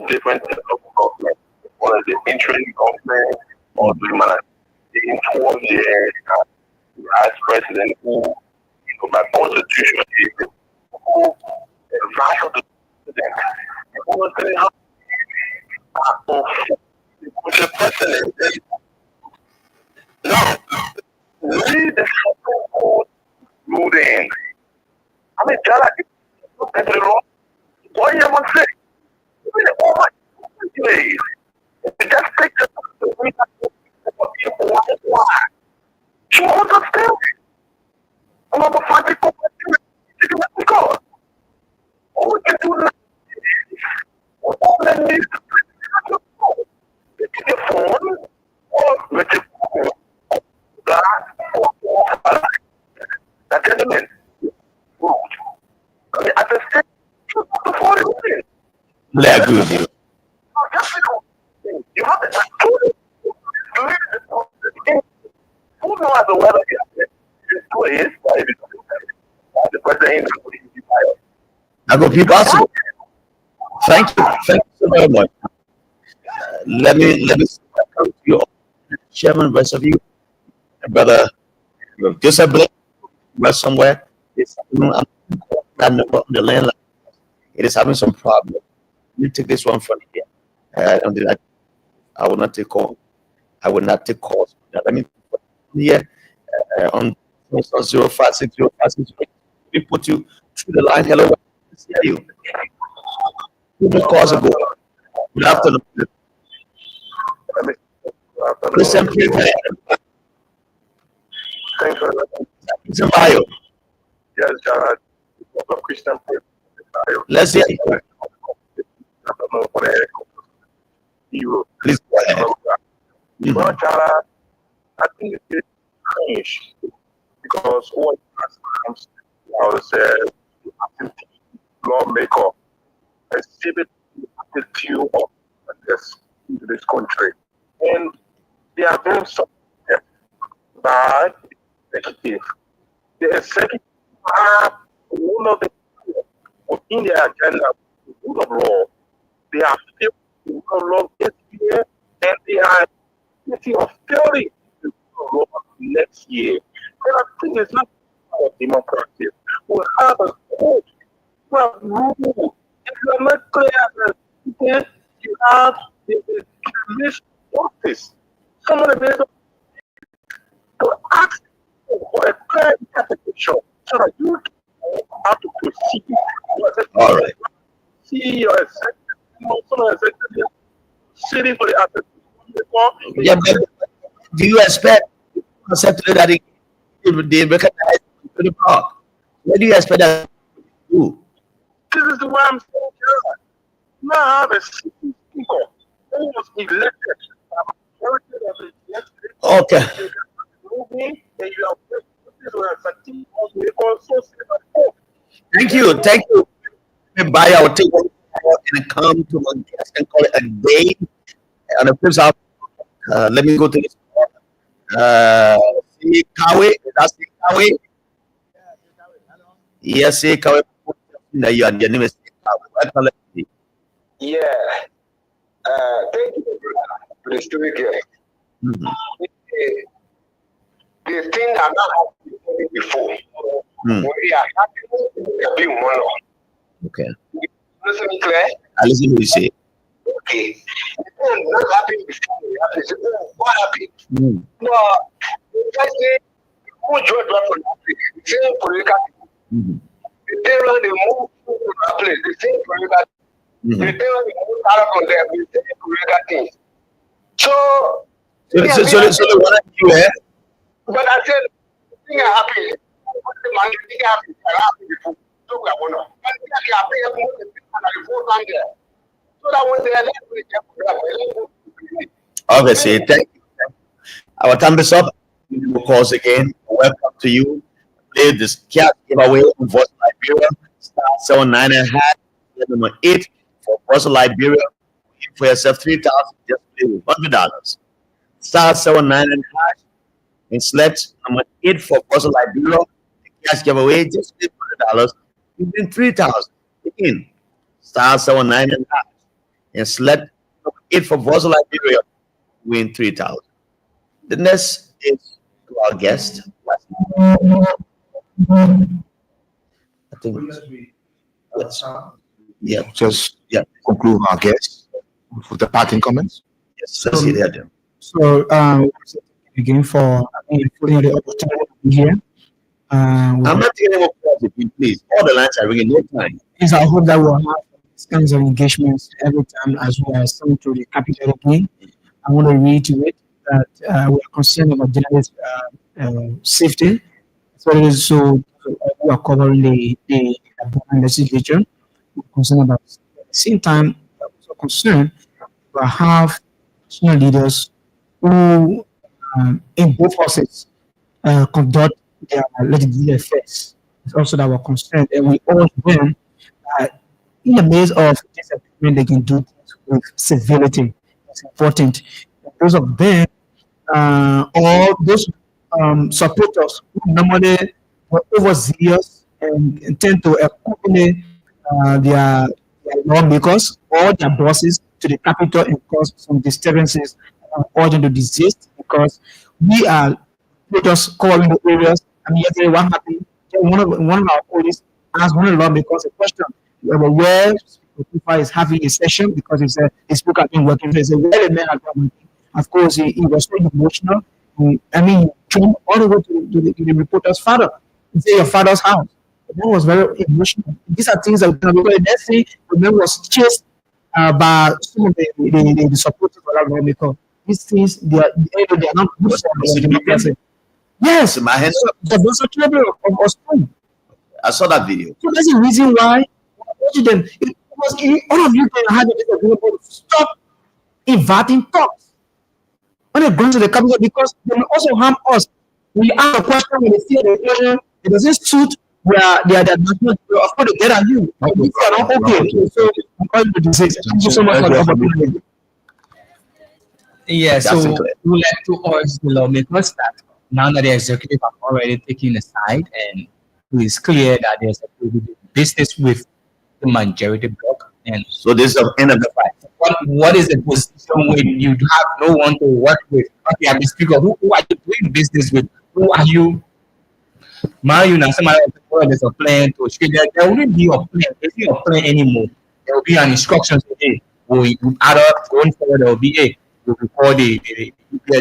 different types of government, whether the interim government or the towards the vice president who, by constitution, is who advisor to the president. Who was telling how the president is no, read the Supreme Court ruling. I mean, tell us, what you want to say? Oh my please. Just take the people want to why. You understand? I'm going to find people because all we can do now, all that needs to be your phone or with your phone. That gentleman, I mean, at the same time, before the win.
I agree with you.
You have to who knows the weather is the president
I go be possible. Thank you so very much. Let me come to you, Chairman, rest of you, brother. Disability, somewhere. It's not the landline. It is having some problem. Let me take this one from here. I will not take call. I will not take calls. Let me here on 0560560. We put you through the line. Hello, see you. Who just calls ago? Good afternoon. Christian, please.
Thanks for
It's a bio.
yes, Christian.
Let's hear you. Please go ahead.
Well, I think it's strange because what times I was a lawmaker exhibit attitude of this country, and they are doing something by the executive. The executive have one of the in their agenda, the rule of law. They are still the rule of law this year, and they are thinking of failing the rule of law next year. And I think it's not about democracy. We have a court, we have rules. If you are not clear as a you have the commission office. Some of the people to ask for a clear interpretation so that you know how to proceed.
All right.
See your executive sitting for the application.
Yeah, but do you expect conceptually that they recognize the park? What do you expect that to do?
This is the way I'm saying. Now I have a sitting speaker who was elected by majority of the elected.
Okay.
And you have this were fatigue also say
Thank you. Thank you. Let me buy our table and come to my guest and call it a day. And of course, let me go to this. See Kawe. Is that see Kawe? Yes, see Kawe. Your name is Kawe.
Yeah. Thank you for the story here. The thing that not happened before. We are happy to be one.
Okay.
Listen, Claire.
I listen to you say.
Okay. Not happened before. What happened? Well, just say, who George for the same political. The day when they move to that place, the same political. The day when they move out of there, the same political things. So
So what are you here?
but I said, the thing that happened, the man, the thing that happened before. So we are one of. But the thing that happened, the fourth time there. So that when they are there,
Okay, say thank you. Our time is up. We will call again. Welcome to you. Play this cat giveaway in Voice Liberia. Star 79 and hash. Number 8 for Voice Liberia. For yourself 3,000. Just play with $100. Star 79 and hash. And select number 8 for Voice Liberia. Cash giveaway. Just play $100. You win 3,000. Again. Star 79 and hash. And select number 8 for Voice Liberia. Win 3,000. The next is to our guest? I think yes. Yeah.
Just
Yeah.
conclude our guests with the parting comments.
Yes. Let's see that.
So, again for putting the opportunity to be here.
I'm not taking any more calls, if you please. All the lines are ringing. No time.
Is I hope that we'll have these kinds of engagements every time as we are coming to the capital again. I want to reiterate that we are concerned about journalists' safety. So we are covering the legislature. We're concerned about at the same time. We're also concerned to have national leaders who, in both houses, conduct their legislative affairs. It's also that we're concerned, and we all them in the midst of disagreement, they can do things with civility. It's important. Those of them, or those supporters who normally were overzealous and tend to accompany their lawmakers or their bosses to the capital and cause some disturbances, urgent to desist because we are just covering the areas. I mean, yesterday what happened? One of our colleagues asked one of the lawmakers a question about where Speaker is having a session because his speaker has been working. He said, where the men are working. Of course, he was so emotional. He jumped all the way to the reporter's father. He said, your father's house. That was very emotional. These are things that because the next thing the man was chased by some of the supporters of that lawmaker. These things they are not good for democracy. Yes,
my hands.
There was a trouble of us too.
I saw that video.
So that's the reason why them. It was all of you can have a disagreement, but stop inviting talks when they go to the capital because they will also harm us. We ask a question when they see the question, it doesn't suit their national. Of course, they get at you. These are not okay. So I'm calling to say thank you so much for the opportunity.
Yeah, so we would like to urge the lawmakers that now that the executive have already taken a side and it is clear that there's a business with the majority bloc, and
so this is the end of the fight.
What is the position when you have no one to work with? Okay, I'm the speaker. Who are you doing business with? Who are you? There's a plan to there wouldn't be a plan. There's not a plan anymore. There will be an instruction today. We'll add up going forward. There will be a we'll record the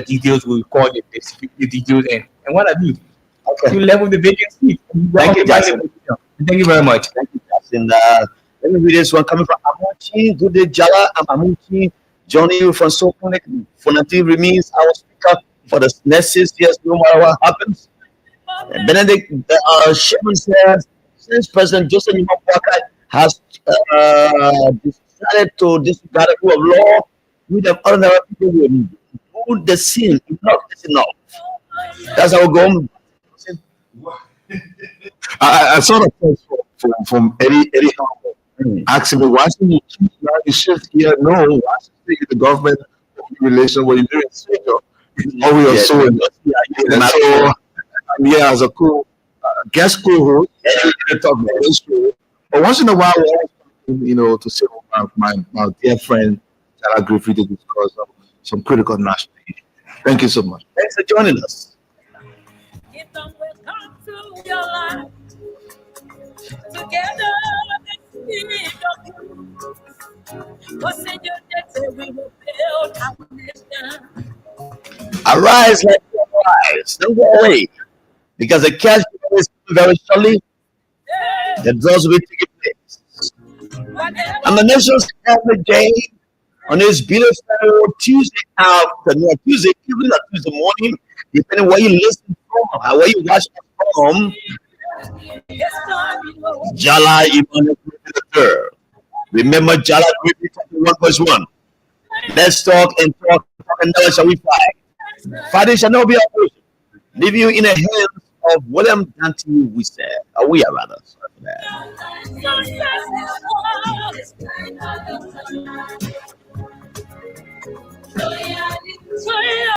details. We'll record the security details and what have you. Okay. You level the vacancy.
Thank you, Jackson.
Thank you very much.
Thank you, Jackson. Let me read this one coming from Amuchi. Good day, Jala. I'm Amuchi. Joining you from Sokonek. Fonati remains our speaker for the next 6 years, no matter what happens. Benedict Sherman says, since President Joseph Nwaka has decided to disregard the rule of law, we have other people will do the same. Enough is enough. That's how we go.
I saw a post from Eddie Humble asking me, why should you choose now the shift here? No, why should you take the government relation where you're doing senior? Or we are so I'm here as a guest co-host. But once in a while, we always to sit with my dear friend Tara Griffith to discuss some critical national issues. Thank you so much.
Thanks for joining us. Arise, let your rise. Don't go away. Because the cash is very shortly, the draws will be taking place. And the nations every day on this beautiful Tuesday afternoon, Tuesday evening, or Tuesday morning, depending where you listen from or where you watch from. Jala Emmanuel III. Remember Jala 1:1. Let's talk and never shall we fight. Fighting shall not be our portion. Leave you in the hands of William Dante, we said. We are rather. Sorry for that.